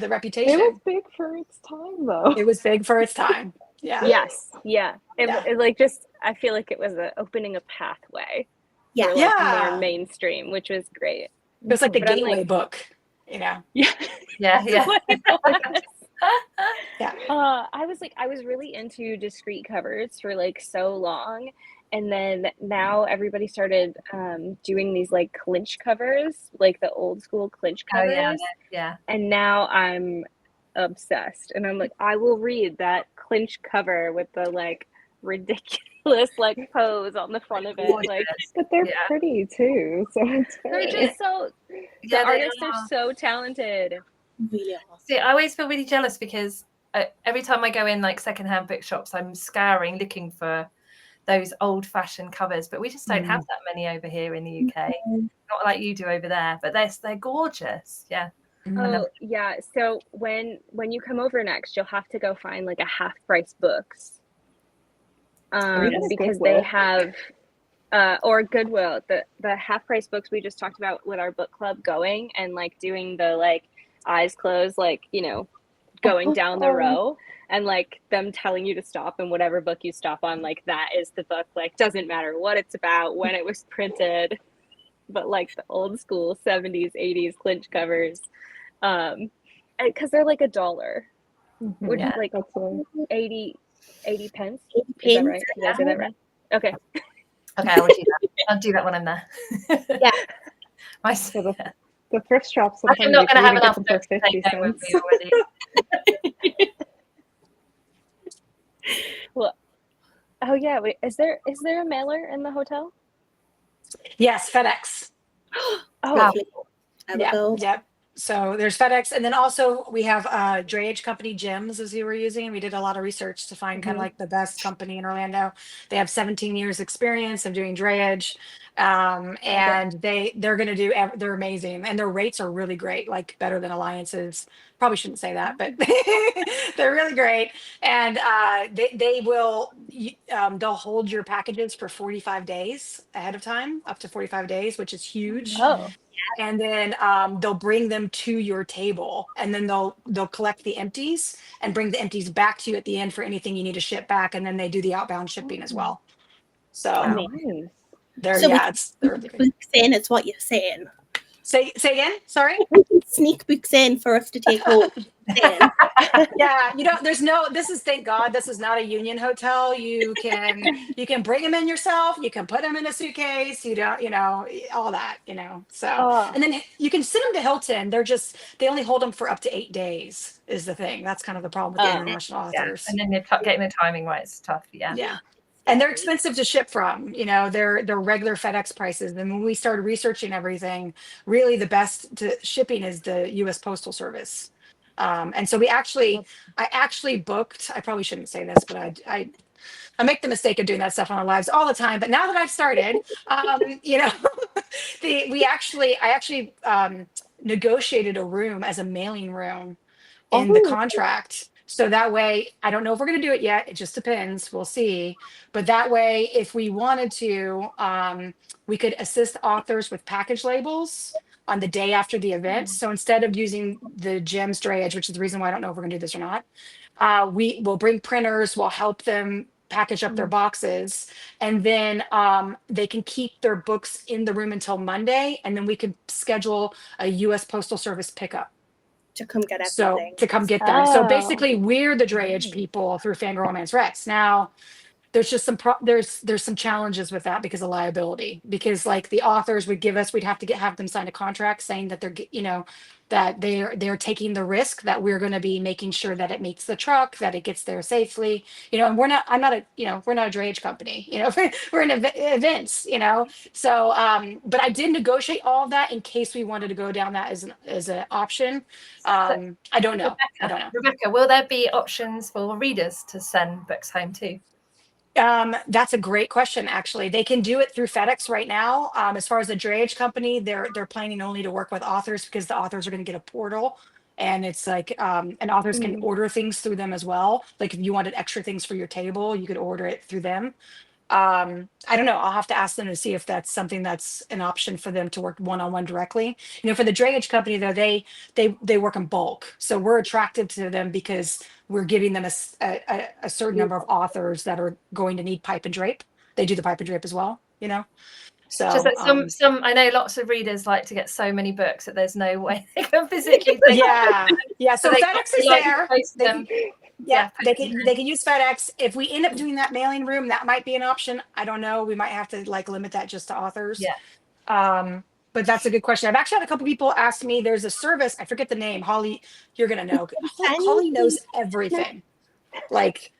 Speaker 1: reputation.
Speaker 5: It was big for its time, though.
Speaker 1: It was big for its time. Yeah.
Speaker 4: Yes. Yeah. It like just, I feel like it was opening a pathway.
Speaker 2: Yeah.
Speaker 4: For like more mainstream, which was great.
Speaker 1: It was like the gateway book.
Speaker 4: Yeah.
Speaker 3: Yeah.
Speaker 4: I was really into discrete covers for like so long, and then now everybody started doing these like clinch covers, like the old school clinch covers.
Speaker 3: Yeah.
Speaker 4: And now I'm obsessed, and I'm like, I will read that clinch cover with the like ridiculous ridiculous like pose on the front of it. Like,
Speaker 5: But they're
Speaker 3: Yeah.
Speaker 5: pretty too, so it's
Speaker 4: they're
Speaker 5: fair.
Speaker 4: just so
Speaker 3: Yeah,
Speaker 4: the artists are so talented.
Speaker 2: Really are.
Speaker 3: See, I always feel really jealous because every time I go in like secondhand bookshops, I'm scouring looking for those old-fashioned covers, but we just don't have that many over here in the UK. Not like you do over there, but they're gorgeous. Yeah.
Speaker 4: Oh yeah. So when you come over next, you'll have to go find like a half price books. Because they have or Goodwill, the half price books we just talked about with our book club going and like doing the like eyes closed, like, you know, going down the row and like them telling you to stop, and whatever book you stop on, like that is the book, like doesn't matter what it's about, when it was printed, but like the old school 70s 80s clinch covers, because they're like $1, which is like 80 pence. Is that right? Did I say that right? Okay.
Speaker 3: Okay, I will do that. I'll do that when I'm there.
Speaker 2: Yeah.
Speaker 5: So the thrift shop
Speaker 3: I'm
Speaker 5: sometimes
Speaker 3: not going to have
Speaker 5: you
Speaker 3: enough
Speaker 5: can get
Speaker 3: books
Speaker 5: them
Speaker 3: to
Speaker 5: for
Speaker 3: take
Speaker 5: 50
Speaker 3: home with
Speaker 5: cents.
Speaker 3: me already.
Speaker 4: Well, oh yeah. Wait, is there a mailer in the hotel?
Speaker 1: Yes, FedEx.
Speaker 4: Oh,
Speaker 2: Lovely. There we go.
Speaker 1: Yep. So there's FedEx, and then also we have drayage company Jim's, as you were using. We did a lot of research to find kind of like the best company in Orlando. They have 17 years experience of doing drayage, and they're going to do. They're amazing, and their rates are really great, like better than Alliance's. Probably shouldn't say that, but they're really great, and they will they'll hold your packages for 45 days ahead of time, up to 45 days, which is huge.
Speaker 4: oh.
Speaker 1: And then they'll bring them to your table, and then they'll collect the empties and bring the empties back to you at the end for anything you need to ship back, and then they do the outbound shipping as well. So
Speaker 5: Nice.
Speaker 1: they're
Speaker 2: So we
Speaker 1: they're really great.
Speaker 2: books in is what you're saying.
Speaker 1: Say again, sorry.
Speaker 2: We can sneak books in for us to take home.
Speaker 1: Yeah, this is, thank God, this is not a union hotel. You can bring them in yourself, you can put them in a suitcase, you don't, all that, so.
Speaker 4: Oh.
Speaker 1: And then you can send them to Hilton. They only hold them for up to 8 days is the thing. That's kind of the problem with the international authors.
Speaker 3: And then getting the timing right is tough.
Speaker 1: Yeah. And they're expensive to ship from, they're regular FedEx prices. And when we started researching everything, really the best shipping is the US Postal Service. And so I actually booked, I probably shouldn't say this, but I make the mistake of doing that stuff on our lives all the time. But now that I've started, I actually negotiated a room as a mailing room in the contract. So that way, I don't know if we're going to do it yet. It just depends. We'll see. But that way, if we wanted to, we could assist authors with package labels on the day after the event. So instead of using the Gems drayage, which is the reason why I don't know if we're going to do this or not, we will bring printers. We'll help them package up their boxes, and then they can keep their books in the room until Monday, and then we could schedule a US Postal Service pickup
Speaker 2: To come get everything.
Speaker 1: so to come get them. So basically, we're the drayage people through FanGrrrl Romance Rex. Now, there's just there's some challenges with that because of liability. Because like the authors would give us, we'd have to have them sign a contract saying that that they're taking the risk that we're going to be making sure that it meets the truck, that it gets there safely. And we're not a drayage company. We're in events. So, but I did negotiate all of that in case we wanted to go down that as an option. I don't know.
Speaker 3: Rebecca, will there be options for readers to send books home too?
Speaker 1: That's a great question. Actually, they can do it through FedEx right now. As far as the drayage company, they're planning only to work with authors because the authors are going to get a portal, and it's like, and authors can order things through them as well. Like if you wanted extra things for your table, you could order it through them. I don't know. I'll have to ask them to see if that's something that's an option for them to work one-on-one directly. For the drayage company though, they work in bulk, so we're attracted to them because we're giving them a certain number of authors that are going to need pipe and drape. They do the pipe and drape as well. So
Speaker 3: just that some I know lots of readers like to get so many books that there's no way they can physically.
Speaker 1: Yeah. So FedEx is there. They can use FedEx. If we end up doing that mailing room, that might be an option. I don't know. We might have to limit that just to authors. Yeah. But that's a good question. I've actually had a couple people ask me. There's a service. I forget the name. Holly, you're gonna know. Holly knows everything. Like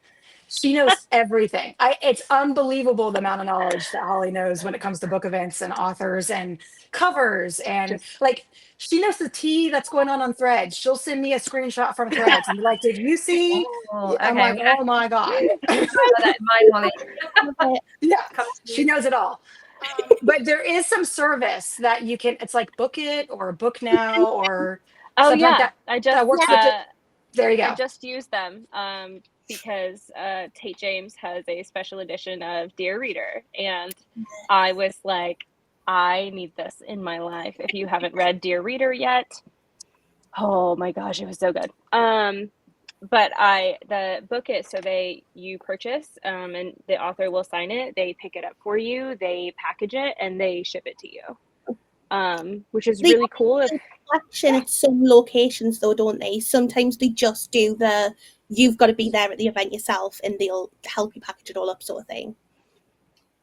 Speaker 1: She knows everything. It's unbelievable the amount of knowledge that Holly knows when it comes to book events and authors and covers and
Speaker 4: Just
Speaker 1: like she knows the tea that's going on Threads. She'll send me a screenshot from Threads and be like, "Did you see?"
Speaker 3: Oh,
Speaker 1: I'm
Speaker 3: okay.
Speaker 1: like, "Oh my god."
Speaker 3: Bear that in mind, Holly.
Speaker 2: Love it.
Speaker 1: Yeah,
Speaker 3: Come to
Speaker 1: she
Speaker 3: you.
Speaker 1: knows it all. But there is some service that you can. It's like Book It or Book Now or
Speaker 4: oh
Speaker 1: something like
Speaker 4: yeah,
Speaker 1: that. That works with it. There you
Speaker 4: I
Speaker 1: go.
Speaker 4: just used them because Tate James has a special edition of Dear Reader, and I was like, I need this in my life. If you haven't read Dear Reader yet, oh my gosh, it was so good. But the book it so you purchase and the author will sign it. They pick it up for you. They package it and they ship it to you, which is
Speaker 2: They
Speaker 4: really cool.
Speaker 2: collection at some locations though, don't they? Sometimes they just do you've got to be there at the event yourself and they'll help you package it all up sort of thing.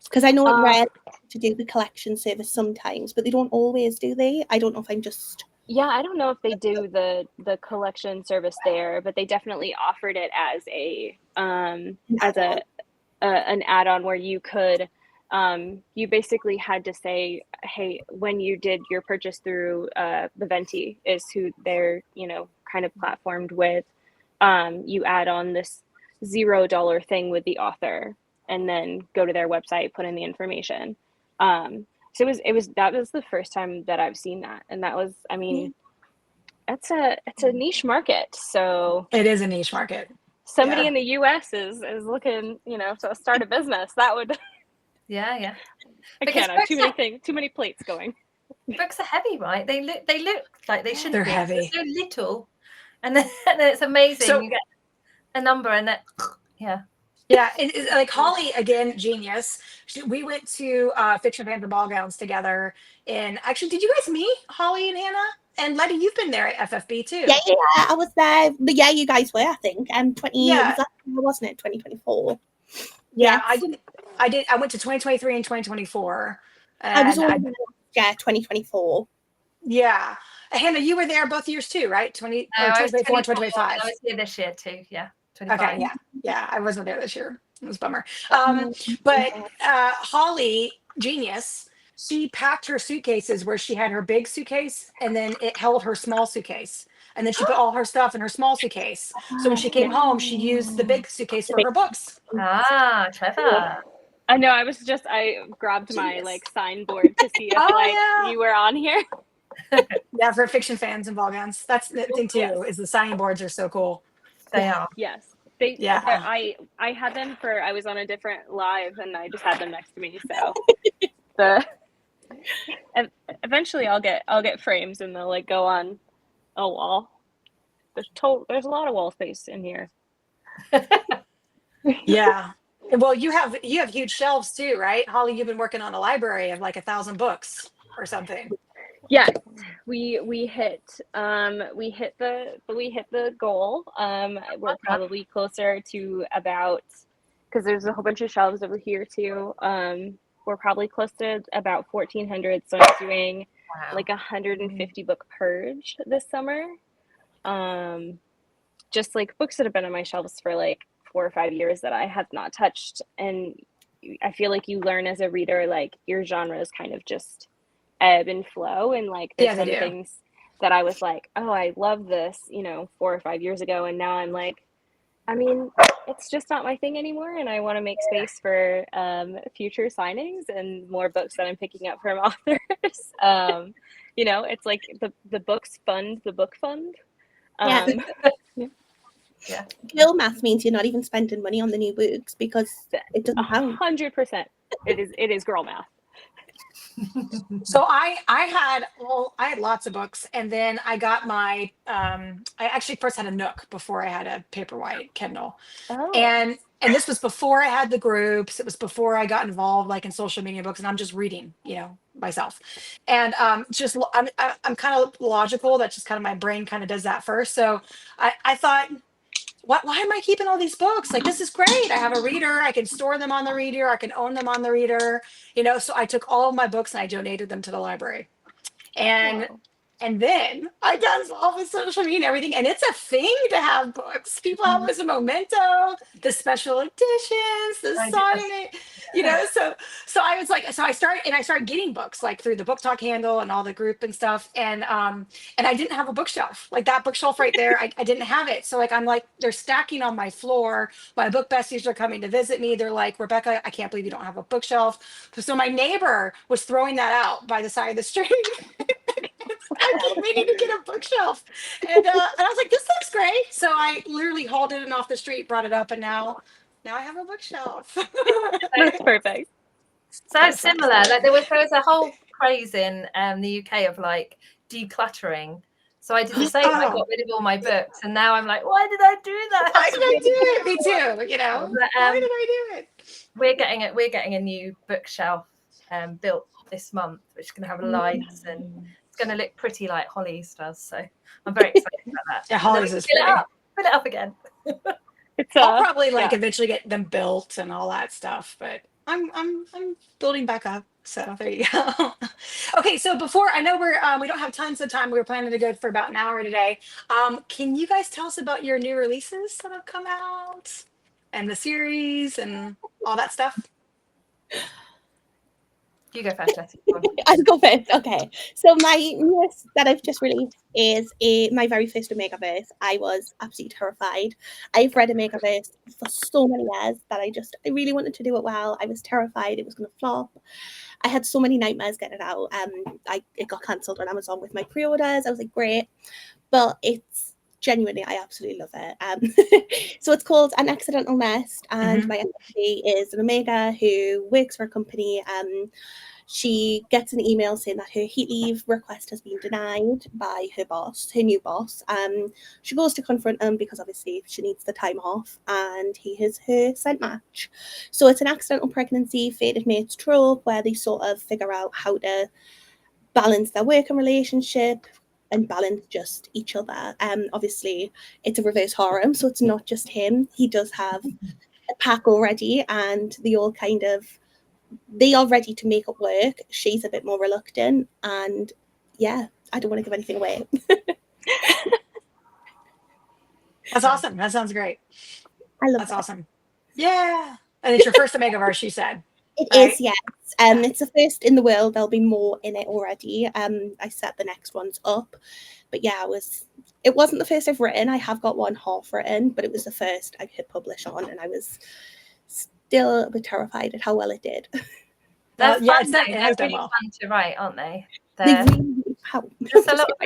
Speaker 2: Because I know it rare to do the collection service sometimes, but they don't always, do they? I don't know if I'm just...
Speaker 4: Yeah, I don't know if they do the collection service there, but they definitely offered it as an add-on where you could you basically had to say, hey, when you did your purchase through the Venti is who they're, kind of platformed with, you add on this $0 thing with the author and then go to their website, put in the information. So that was the first time that I've seen that. And that was, I mean, it's a niche market. So
Speaker 1: It is a niche market.
Speaker 4: somebody in the US is looking, to start a business. That would
Speaker 3: Yeah.
Speaker 4: I
Speaker 3: Because
Speaker 4: can't have too many plates going.
Speaker 3: books are heavy, right? They look like they should
Speaker 1: They're
Speaker 3: be.
Speaker 1: heavy.
Speaker 3: They're so little. And then it's amazing.
Speaker 1: So
Speaker 3: you get a number and then
Speaker 1: yeah, like Holly again, genius. We went to Fiction Fans and Ball Gowns together. And actually, did you guys meet Holly and Hannah and Letty? You've been there at FFB too.
Speaker 2: Yeah, I was there. But yeah, you guys were, I think.
Speaker 1: Yeah.
Speaker 2: Wasn't it 2024?
Speaker 1: Yeah,
Speaker 2: Yes.
Speaker 1: I did. I went to 2023 and 2024.
Speaker 2: I was
Speaker 1: And
Speaker 2: only there 2024.
Speaker 1: yeah. Hannah, you were there both years too, right? 2024 and 2025.
Speaker 3: I was here this year too. Yeah. 25.
Speaker 1: Okay, yeah. I wasn't there this year. It was a bummer. But Holly, genius, she packed her suitcases where she had her big suitcase and then it held her small suitcase. And then she put all her stuff in her small suitcase. So when she came home, she used the big suitcase for her books.
Speaker 3: Ah, clever.
Speaker 4: I know. I grabbed my signboard to see if you were on here.
Speaker 1: Yeah, for Fiction Fans and Ball Gowns. That's the thing too, is the signing boards are so cool.
Speaker 3: They are.
Speaker 4: Yes. I had them I was on a different live and I just had them next to me. So eventually I'll get frames and they'll go on a wall. There's a lot of wall space in here.
Speaker 1: Yeah. Well, you have huge shelves too, right? Holly, you've been working on a library of 1,000 books or something.
Speaker 4: Yeah, we hit the goal. We're probably closer to because there's a whole bunch of shelves over here too. We're probably close to about 1,400. So I'm doing 150 book purge this summer. Just books that have been on my shelves for 4 or 5 years that I have not touched, and I feel like you learn as a reader your genres kind of just ebb and flow, and there's some things that I was oh, I love this 4 or 5 years ago, and now I'm I mean, it's just not my thing anymore, and I want to make space for future signings and more books that I'm picking up from authors. It's the books fund the book fund.
Speaker 2: Yeah. Girl math means you're not even spending money on the new books because it doesn't count.
Speaker 4: 100%. It is girl math.
Speaker 1: So I had lots of books, and then I got my I actually first had a Nook before I had a Paperwhite Kindle.
Speaker 4: Oh.
Speaker 1: And this was before I had the groups. It was before I got involved in social media books, and I'm just reading, myself. And I'm kind of logical. That's just kind of my brain kind of does that first. So I thought, why am I keeping all these books? This is great. I have a reader. I can store them on the reader. I can own them on the reader. So I took all of my books and I donated them to the library. And And then I got involved with social media and everything, and it's a thing to have books. People have them as a memento, the special editions, the
Speaker 3: I just,
Speaker 1: signing, so I was like, I started getting books like through the book talk handle and all the group and stuff, and I didn't have a bookshelf like that bookshelf right there. I didn't have it, so like I'm like they're stacking on my floor. My book besties are coming to visit me. They're like, Rebecca, I can't believe you don't have a bookshelf. So my neighbor was throwing that out by the side of the street. I keep meaning to get a bookshelf. And I was like, this looks great. So I literally hauled it in off the street, brought it up, and now I have a bookshelf.
Speaker 4: That's perfect.
Speaker 3: so
Speaker 1: That's
Speaker 3: similar.
Speaker 1: nice.
Speaker 3: Like there was a whole craze in the UK of like decluttering. So I did the same. I
Speaker 1: Oh,
Speaker 3: got rid of all my books, and now I'm like, why did I do that?
Speaker 1: why did I do it? Me too.
Speaker 3: But,
Speaker 1: Why did I do it?
Speaker 3: we're getting a new bookshelf built this month, which is going to have lights and it's going to look pretty like Holly's does. So I'm very excited about that.
Speaker 1: Yeah,
Speaker 3: And then
Speaker 1: Holly's
Speaker 3: we
Speaker 1: is
Speaker 3: fill it
Speaker 1: pretty.
Speaker 3: up, fill it up again.
Speaker 4: It's
Speaker 1: I'll probably like
Speaker 4: yeah.
Speaker 1: eventually get them built and all that stuff, but I'm building back up. So there you go. Okay, so before I know we don't have tons of time. We were planning to go for about an hour today. Can you guys tell us about your new releases that have come out and the series and all that stuff?
Speaker 3: You go first, Letty.
Speaker 2: I'll go first. Okay. So my newest that I've just released is my very first Omegaverse. I was absolutely terrified. I've read Omegaverse for so many years that I really wanted to do it well. I was terrified it was going to flop. I had so many nightmares getting it out. It got cancelled on Amazon with my pre-orders. I was like, great, but it's genuinely, I absolutely love it. So it's called An Accidental Nest, and my MC is an Omega who works for a company. She gets an email saying that her heat leave request has been denied by her boss, her new boss. She goes to confront him because obviously she needs the time off, and he is her scent match. So it's an accidental pregnancy, fated mates trope, where they sort of figure out how to balance their working relationship and balance just each other. Obviously, it's a reverse harem, so it's not just him. He does have a pack already, and they are ready to make it work. She's a bit more reluctant, and yeah, I don't want to give anything away.
Speaker 1: That's awesome. That sounds great.
Speaker 2: I love
Speaker 1: That's
Speaker 2: it.
Speaker 1: awesome. Yeah. And it's your first Omegaverse, you said.
Speaker 2: It
Speaker 1: Right?
Speaker 2: is, yes. It's the first in the world. There'll be more in it already. I set the next ones up, but yeah, it wasn't the first I've written. I have got one half written, but it was the first I hit publish on, and I was still a bit terrified at how well it did.
Speaker 3: They're
Speaker 1: Yeah,
Speaker 3: fun,
Speaker 1: it has done
Speaker 3: really
Speaker 1: well.
Speaker 3: fun to write, aren't they?
Speaker 2: They
Speaker 3: They're
Speaker 2: really help.
Speaker 3: just a lot of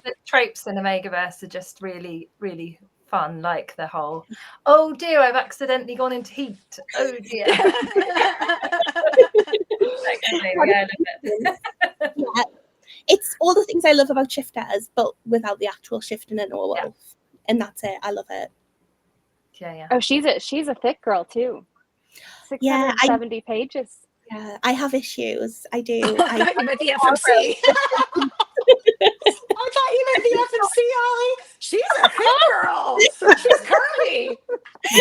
Speaker 3: the tropes in Omegaverse are just really, really fun. Like the whole, oh dear, I've accidentally gone into heat. Oh dear. That kind of thing. Yeah, I love it.
Speaker 2: Yeah, it's all the things I love about shifters, but without the actual shifting and all.
Speaker 3: Yeah.
Speaker 2: And that's it. I love it.
Speaker 3: Yeah.
Speaker 4: Oh, she's a thick girl too. 670 pages.
Speaker 2: Yeah, I have issues. I do.
Speaker 1: I thought you meant the FMC. I thought you meant the FMC, Ollie. She's a thick girl. She's curvy.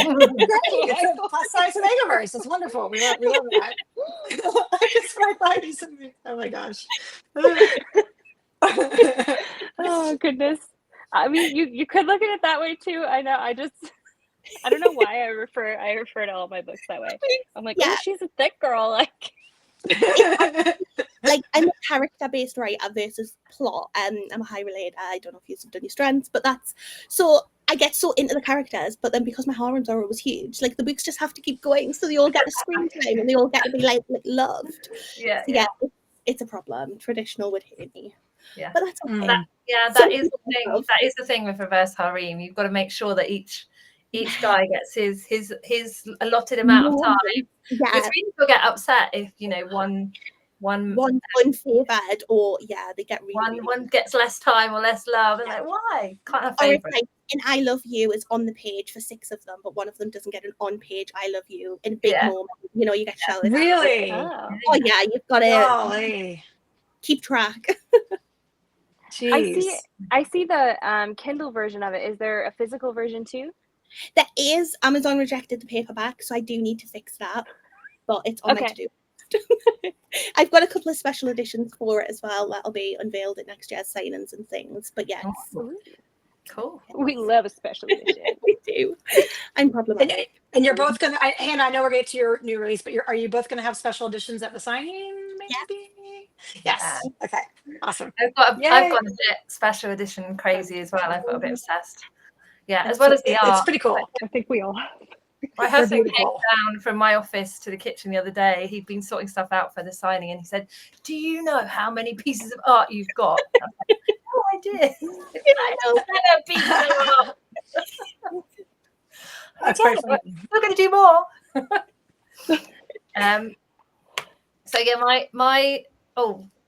Speaker 1: Great. It's a plus size Omegaverse. It's wonderful. We love that. That's what I thought you said. Oh my gosh.
Speaker 4: Oh goodness. I mean, you could look at it that way too. I know. I don't know why I refer to all my books that way. I'm like, oh, she's a thick girl. Like
Speaker 2: I'm a character-based writer versus plot. I'm a high related. I don't know if you've done your strengths, but that's so I get so into the characters, but then because my harems are always huge, like the books just have to keep going, so they all get a screen time and they all get to be like loved.
Speaker 3: Yeah.
Speaker 2: So, yeah, it's a problem. Traditional would hurt me.
Speaker 3: Yeah.
Speaker 2: But that's okay.
Speaker 3: That is the thing. That is the thing with reverse harem. You've got to make sure that each guy gets his allotted amount of time.
Speaker 2: Yeah.
Speaker 3: Because people get upset if one
Speaker 2: favored, or they get really
Speaker 3: one gets less time or less love. And like, why? Can't have favorites.
Speaker 2: Like an I love you is on the page for 6 of them, but one of them doesn't get an on page I love you in a big moment. You get shouted at.
Speaker 1: Really?
Speaker 2: Oh yeah, you've got to keep track.
Speaker 1: Jeez.
Speaker 4: I see the Kindle version of it. Is there a physical version too?
Speaker 2: There is. Amazon rejected the paperback, so I do need to fix that. But it's on my to-do list. I've got a couple of special editions for it as well that'll be unveiled at next year's signings and things. But yes,
Speaker 3: Cool.
Speaker 4: We love a special edition.
Speaker 2: we do. I'm problematic.
Speaker 1: And you're both gonna, Hannah, I know we're getting to your new release, but are you both gonna have special editions at the signing? Maybe. Yes. Okay. Awesome.
Speaker 3: I've got
Speaker 1: Yay.
Speaker 3: a bit special edition crazy as well. I've got a bit obsessed. Yeah, as well as the art.
Speaker 1: It's pretty cool.
Speaker 5: I think we all have.
Speaker 3: My husband came down from my office to the kitchen the other day. He'd been sorting stuff out for the signing, and he said, "Do you know how many pieces of art you've got?" I was like, "Oh, I did. I know 10 pieces of art."
Speaker 1: That's very funny.
Speaker 3: We're going to do more. So yeah, my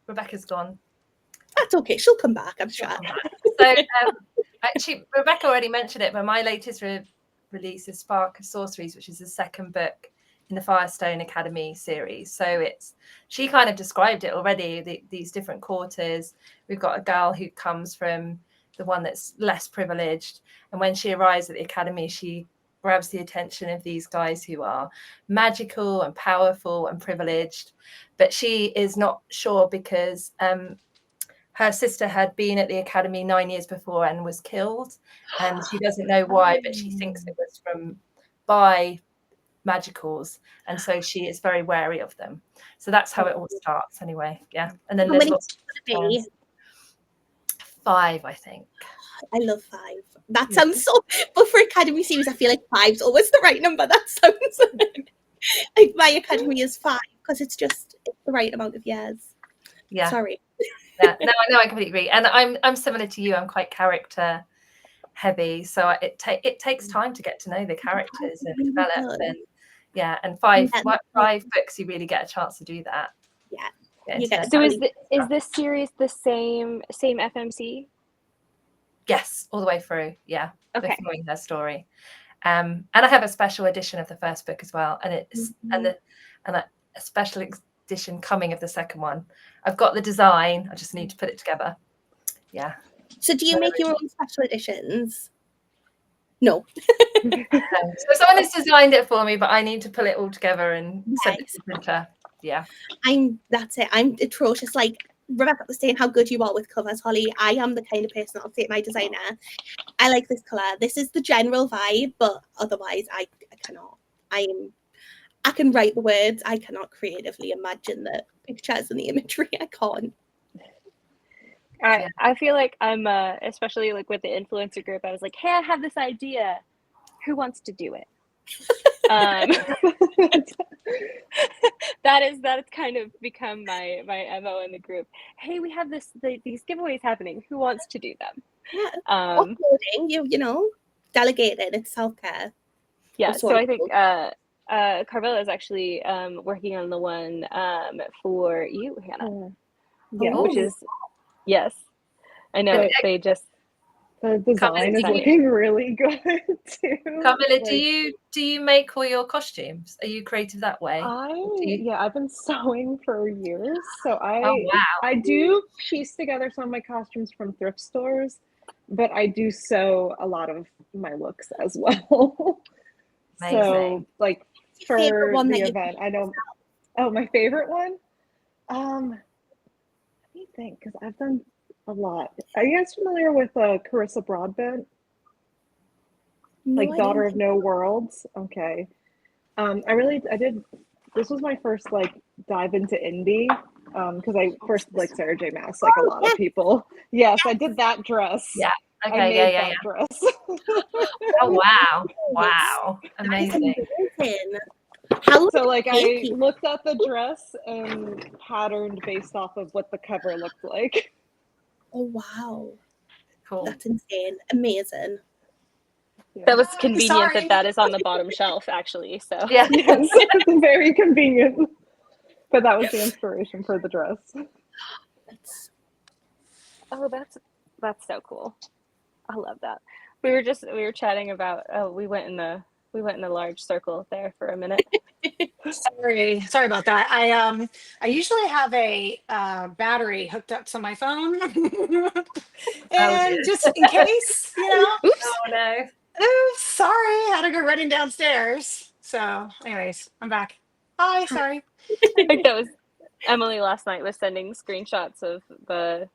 Speaker 3: Rebecca's gone.
Speaker 2: That's okay. She'll come back, I'm sure.
Speaker 3: So actually, Rebecca already mentioned it, but my latest release is Spark of Sorceries, which is the second book in the Firestone Academy series. So she kind of described it already, these different quarters. We've got a girl who comes from the one that's less privileged, and when she arrives at the academy, she grabs the attention of these guys who are magical and powerful and privileged, but she is not sure because her sister had been at the academy 9 years before and was killed, and she doesn't know why, but she thinks it was by magicals, and so she is very wary of them. So that's how it all starts anyway. Yeah. And then there's lots of 5, I think.
Speaker 2: I love 5. That sounds so, but for Academy series, I feel like 5's always the right number. That sounds like my Academy is 5 because it's the right amount of years.
Speaker 3: Yeah.
Speaker 2: Sorry.
Speaker 3: Yeah. No, I completely agree. And I'm similar to you. I'm quite character heavy, so it takes time to get to know the characters and develop. And yeah, and 5 books, you really get a chance to do that.
Speaker 2: Yeah.
Speaker 4: So is this series the same FMC?
Speaker 3: Yes, all the way through. Yeah.
Speaker 4: Okay.
Speaker 3: Following her story. And I have a special edition of the first book as well, and it's and a special edition coming of the second one. I've got the design. I just need to put it together. Yeah.
Speaker 2: So do you make your own special editions? No.
Speaker 3: So someone has designed it for me, but I need to pull it all together and send it to the printer. Yeah.
Speaker 2: That's it. I'm atrocious. Like Rebecca was saying how good you are with covers, Holly. I am the kind of person that'll say to my designer, I like this colour. This is the general vibe, but otherwise I cannot. I can write the words. I cannot creatively imagine the pictures and the imagery. I can't.
Speaker 4: I feel like I'm especially like with the influencer group, I was like, hey, I have this idea. Who wants to do it? That's kind of become my MO in the group. Hey, we have these giveaways happening. Who wants to do them?
Speaker 2: Yeah. Offloading, you know, delegating. It's self-care.
Speaker 4: Yeah. So I think Carvella is actually working on the one for you, Hannah.
Speaker 5: Yeah,
Speaker 4: which is yes. I know they just.
Speaker 5: The design is looking really good too.
Speaker 3: Carmilla, do you make all your costumes? Are you creative that way?
Speaker 5: I've been sewing for years, so
Speaker 3: wow.
Speaker 5: I do piece together some of my costumes from thrift stores, but I do sew a lot of my looks as well. So like for the event, I know. Oh, my favorite one. Let me think, because I've done a lot. Are you guys familiar with Carissa Broadbent? Like Daughter of No Worlds? Okay. I did, this was my first like dive into indie, because I first liked Sarah J. Maas, like a lot of people. Yes, I did that dress.
Speaker 3: Yeah. Okay,
Speaker 5: I made that dress.
Speaker 3: Oh wow. Amazing.
Speaker 5: So like I looked at the dress and patterned based off of what the cover looked like.
Speaker 2: Oh wow.
Speaker 3: Cool.
Speaker 2: That's insane. Amazing.
Speaker 5: Yeah.
Speaker 4: That was convenient that is on the bottom shelf, actually. So
Speaker 3: yeah,
Speaker 5: yes, it's very convenient. But that was the inspiration for the dress.
Speaker 4: That's so cool. I love that. We were chatting about we went in the large circle there for a minute.
Speaker 1: Sorry about that. I usually have a battery hooked up to my phone, and just in case, you know.
Speaker 4: Oops.
Speaker 3: Oh no.
Speaker 1: Oops, sorry, I had to go running downstairs. So, anyways, I'm back. Hi, sorry.
Speaker 4: I think that was Emily last night was sending screenshots of the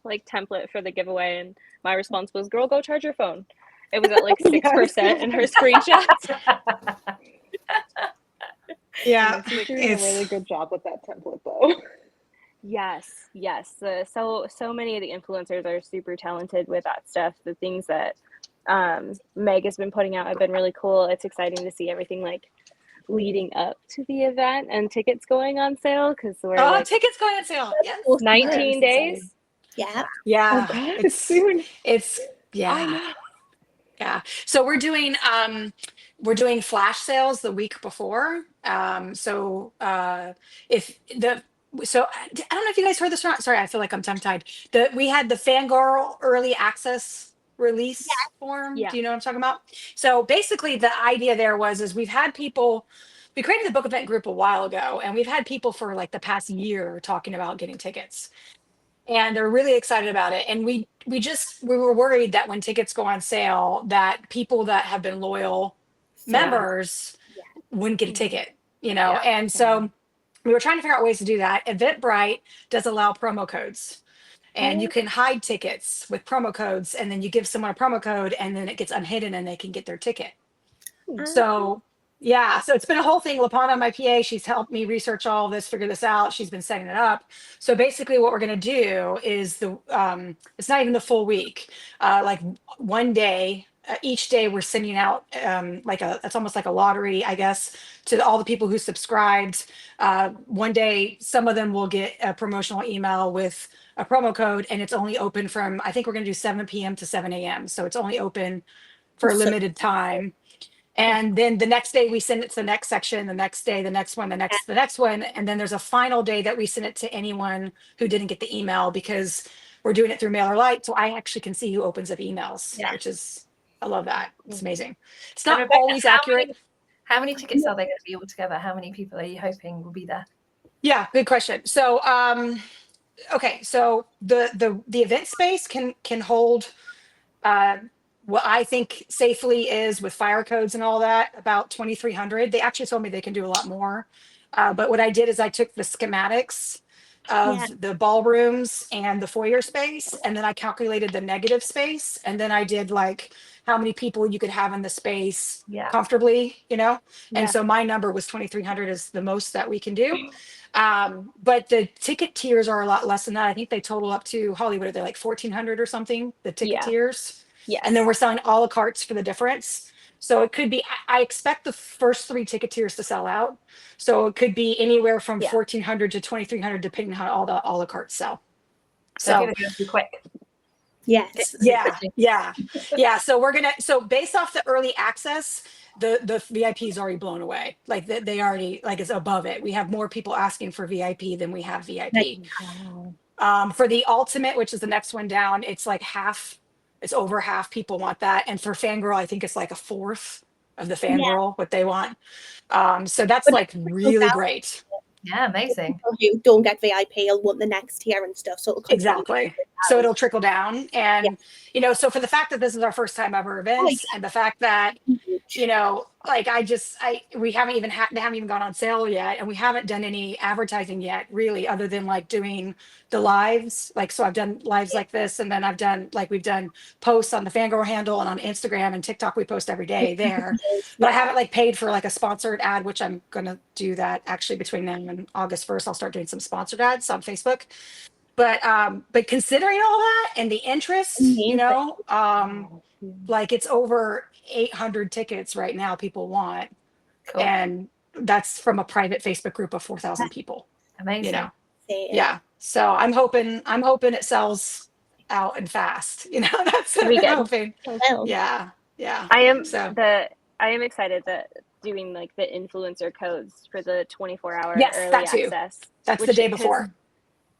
Speaker 4: like template for the giveaway, and my response was, "Girl, go charge your phone." It was at like 6% in her screenshots.
Speaker 1: Yeah,
Speaker 5: She's doing a
Speaker 1: it's
Speaker 5: really good job with that template, though.
Speaker 4: Yes, yes. So many of the influencers are super talented with that stuff. The things that Meg has been putting out have been really cool. It's exciting to see everything like leading up to the event and tickets going on sale because we're like
Speaker 1: tickets going on sale. Yes.
Speaker 4: 19 days.
Speaker 2: Yeah.
Speaker 1: Yeah,
Speaker 5: Oh God,
Speaker 1: it's
Speaker 5: soon.
Speaker 1: it's
Speaker 5: I
Speaker 1: yeah.
Speaker 5: know.
Speaker 1: Yeah. So we're doing flash sales the week before. If the I don't know if you guys heard this or not. Sorry, I feel like I'm tongue tied. We had the FanGrrrl early access release form.
Speaker 4: Yeah.
Speaker 1: Do you know what I'm talking about? So basically the idea there is we've had people, we created the book event group a while ago, and we've had people for like the past year talking about getting tickets, and they're really excited about it. And we were worried that when tickets go on sale that people that have been loyal members wouldn't get a
Speaker 4: Mhm.
Speaker 1: ticket, you know.
Speaker 3: Yeah.
Speaker 1: And so we were trying to figure out ways to do that. Eventbrite does allow promo codes, and you can hide tickets with promo codes, and then you give someone a promo code and then it gets unhidden and they can get their ticket. So yeah, so it's been a whole thing. LaPana, my PA, she's helped me research all of this, figure this out. She's been setting it up. So basically, what we're going to do is it's not even the full week. Like one day, each day, we're sending out it's almost like a lottery, I guess, to all the people who subscribed. One day, some of them will get a promotional email with a promo code, and it's only open from, I think we're going to do 7 p.m. to 7 a.m. So it's only open for a limited time. And then the next day we send it to the next section, the next day, the next one, the next one. And then there's a final day that we send it to anyone who didn't get the email, because we're doing it through MailerLite. So I actually can see who opens up emails, which is, I love that. It's amazing. It's
Speaker 3: And
Speaker 1: not
Speaker 3: Rebecca,
Speaker 1: always accurate.
Speaker 3: How many tickets are there going to be altogether? How many people are you hoping will be there?
Speaker 1: Yeah, good question. So okay, so the event space can hold what I think safely is, with fire codes and all that, about 2,300. They actually told me they can do a lot more. But what I did is I took the schematics of the ballrooms and the foyer space, and then I calculated the negative space. And then I did like how many people you could have in the space
Speaker 3: Yeah.
Speaker 1: comfortably, you know? And
Speaker 4: Yeah.
Speaker 1: so my number was 2,300 is the most that we can do. But the ticket tiers are a lot less than that. I think they total up to, Hollywood, are they like 1,400 or something, the ticket
Speaker 4: Yeah.
Speaker 1: tiers?
Speaker 4: Yes.
Speaker 1: And then we're selling a la cartes for the difference. So it could be, I expect the first 3 ticket tiers to sell out. So it could be anywhere from 1,400 to 2,300, depending on how all the a la cartes sell.
Speaker 3: So
Speaker 1: So
Speaker 3: it's going to be quick.
Speaker 2: Yes.
Speaker 1: yeah. So based off the early access, the VIP is already blown away. Like they already, like, it's above it. We have more people asking for VIP than we have VIP. For the ultimate, which is the next one down, it's like half. It's over half people want that, and for FanGrrrl, I think it's like a fourth of the FanGrrrl what they want. So that's like really great.
Speaker 3: Yeah, amazing.
Speaker 2: People who don't get VIP will want the next tier and stuff. So it'll continue.
Speaker 1: Exactly. So it'll trickle down. And, you know, so for the fact that this is our first time ever events, and the fact that, you know, like we haven't even they haven't even gone on sale yet, and we haven't done any advertising yet, really, other than like doing the lives. Like, so I've done lives like this, and then we've done posts on the FanGrrrl handle and on Instagram and TikTok. We post every day there, but I haven't like paid for like a sponsored ad, which I'm gonna do that actually between now and August 1st. I'll start doing some sponsored ads on Facebook. But considering all that and the interest, you know, like it's over 800 tickets right now people want.
Speaker 3: Cool.
Speaker 1: And that's from a private Facebook group of 4,000 people.
Speaker 3: Amazing.
Speaker 1: You know, yeah. So I'm hoping it sells out and fast. You know, that's what I'm hoping. Yeah.
Speaker 4: I am
Speaker 1: So
Speaker 4: I am excited that doing like the influencer codes for the 24-hour
Speaker 1: yes,
Speaker 4: early
Speaker 1: that too.
Speaker 4: access.
Speaker 1: That's the day before.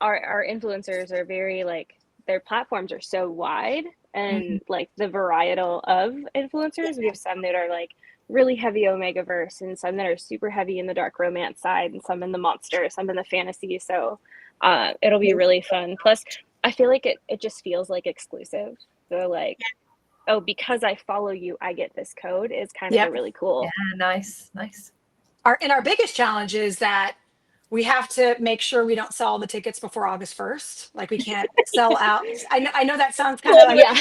Speaker 4: Our influencers are very like, their platforms are so wide, and like the varietal of influencers. We have some that are like really heavy Omegaverse, and some that are super heavy in the dark romance side, and some in the monster, some in the fantasy. So it'll be really fun. Plus, I feel like it just feels like exclusive. So like, oh, because I follow you, I get this code is kind of a really cool.
Speaker 3: Yeah, nice.
Speaker 1: our biggest challenge is that we have to make sure we don't sell all the tickets before August 1st. Like we can't sell out. I know that sounds kind of like,
Speaker 4: Yeah.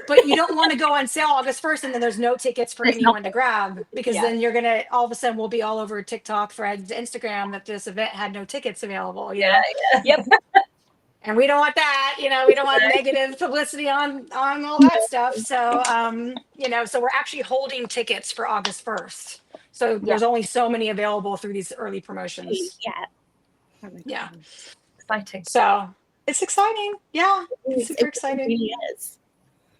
Speaker 1: but you don't want to go on sale August 1st and then there's no tickets for
Speaker 2: There's
Speaker 1: anyone to
Speaker 2: nothing.
Speaker 1: grab, because
Speaker 4: Yeah.
Speaker 1: then you're going to, all of a sudden we'll be all over TikTok, Threads, Instagram that this event had no tickets available, you know?
Speaker 4: Yep.
Speaker 1: And we don't want that, we don't want negative publicity on all that stuff. So, so we're actually holding tickets for August 1st. So
Speaker 4: Yeah.
Speaker 1: there's only so many available through these early promotions.
Speaker 2: Yeah,
Speaker 4: That makes
Speaker 1: Yeah.
Speaker 4: sense.
Speaker 3: Exciting.
Speaker 1: So it's exciting. Yeah. It's super
Speaker 2: it
Speaker 1: exciting.
Speaker 2: really is.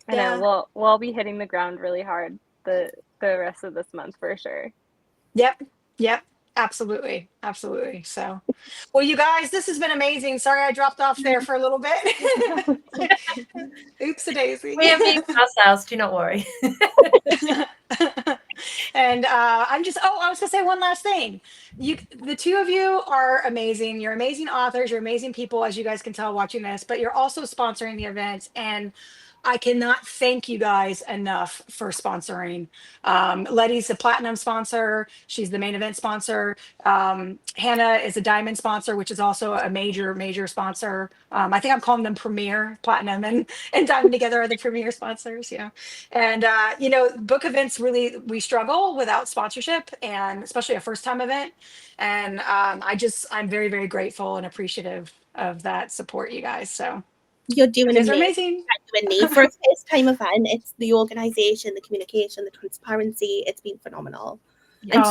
Speaker 4: I know. We'll be hitting the ground really hard the rest of this month for sure.
Speaker 1: Yep. Absolutely. So, well, you guys, this has been amazing. Sorry I dropped off there for a little bit. Oops a daisy.
Speaker 3: We amuse ourselves. Do not worry.
Speaker 1: And I was gonna say one last thing. The two of you are amazing. You're amazing authors. You're amazing people, as you guys can tell watching this. But you're also sponsoring the event, and I cannot thank you guys enough for sponsoring. Letty's a platinum sponsor. She's the main event sponsor. Hannah is a diamond sponsor, which is also a major sponsor. I think I'm calling them premier. Platinum and diamond together are the premier sponsors. Yeah. And, book events really, we struggle without sponsorship, and especially a first time event. And I'm very, very grateful and appreciative of that support, you guys. So
Speaker 2: You're doing
Speaker 1: you guys are
Speaker 2: amazing.
Speaker 1: amazing.
Speaker 2: For a first time event, it's the organisation, the communication, the transparency. It's been phenomenal.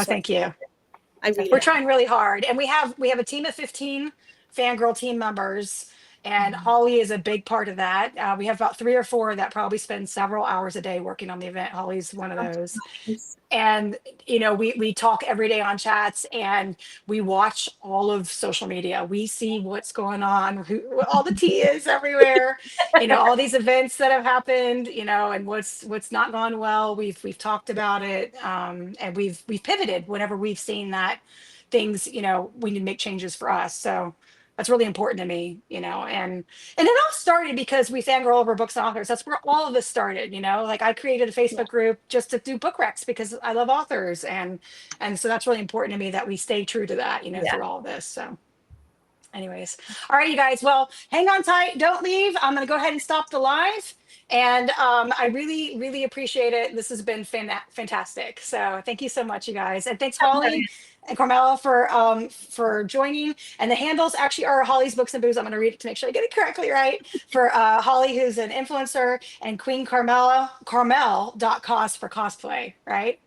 Speaker 1: Thank you.
Speaker 2: I really
Speaker 1: We're trying really hard, and we have a team of 15 FanGrrrl team members, and Holly is a big part of that. We have about 3 or 4 that probably spend several hours a day working on the event. Holly's one of those. And we talk every day on chats, and we watch all of social media. We see what's going on, who all the tea is everywhere, all these events that have happened, and what's not gone well. We've talked about it, and we've pivoted whenever we've seen that things, we need to make changes for us. So that's really important to me, and it all started because we fangirl over books and authors. That's where all of this started, like I created a Facebook group just to do book recs because I love authors, and so that's really important to me that we stay true to that, through all of this. So anyways, all right, you guys, well, hang on tight, don't leave. I'm going to go ahead and stop the live, and I really appreciate it. This has been fantastic. So thank you so much, you guys, and thanks Holly and Carmela for joining. And the handles actually are Holly's Books and Booze. I'm going to read it to make sure I get it correctly right. For Holly, who's an influencer, and Queen Carmel.cos for cosplay, right?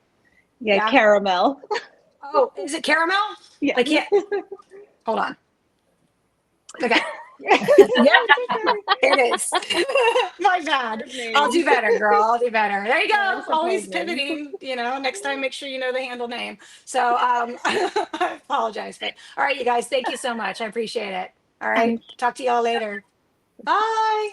Speaker 5: Yeah, caramel.
Speaker 1: Oh, is it caramel?
Speaker 5: Yeah.
Speaker 1: I can't. Hold on. Okay.
Speaker 5: Yeah,
Speaker 1: It is. My bad. I'll do better, girl. I'll do better. There you go.
Speaker 5: Yeah,
Speaker 1: Always
Speaker 5: surprising.
Speaker 1: pivoting. Next time make sure you know the handle name. So I apologize. But all right, you guys, thank you so much. I appreciate it. All right. Talk to y'all later. Bye.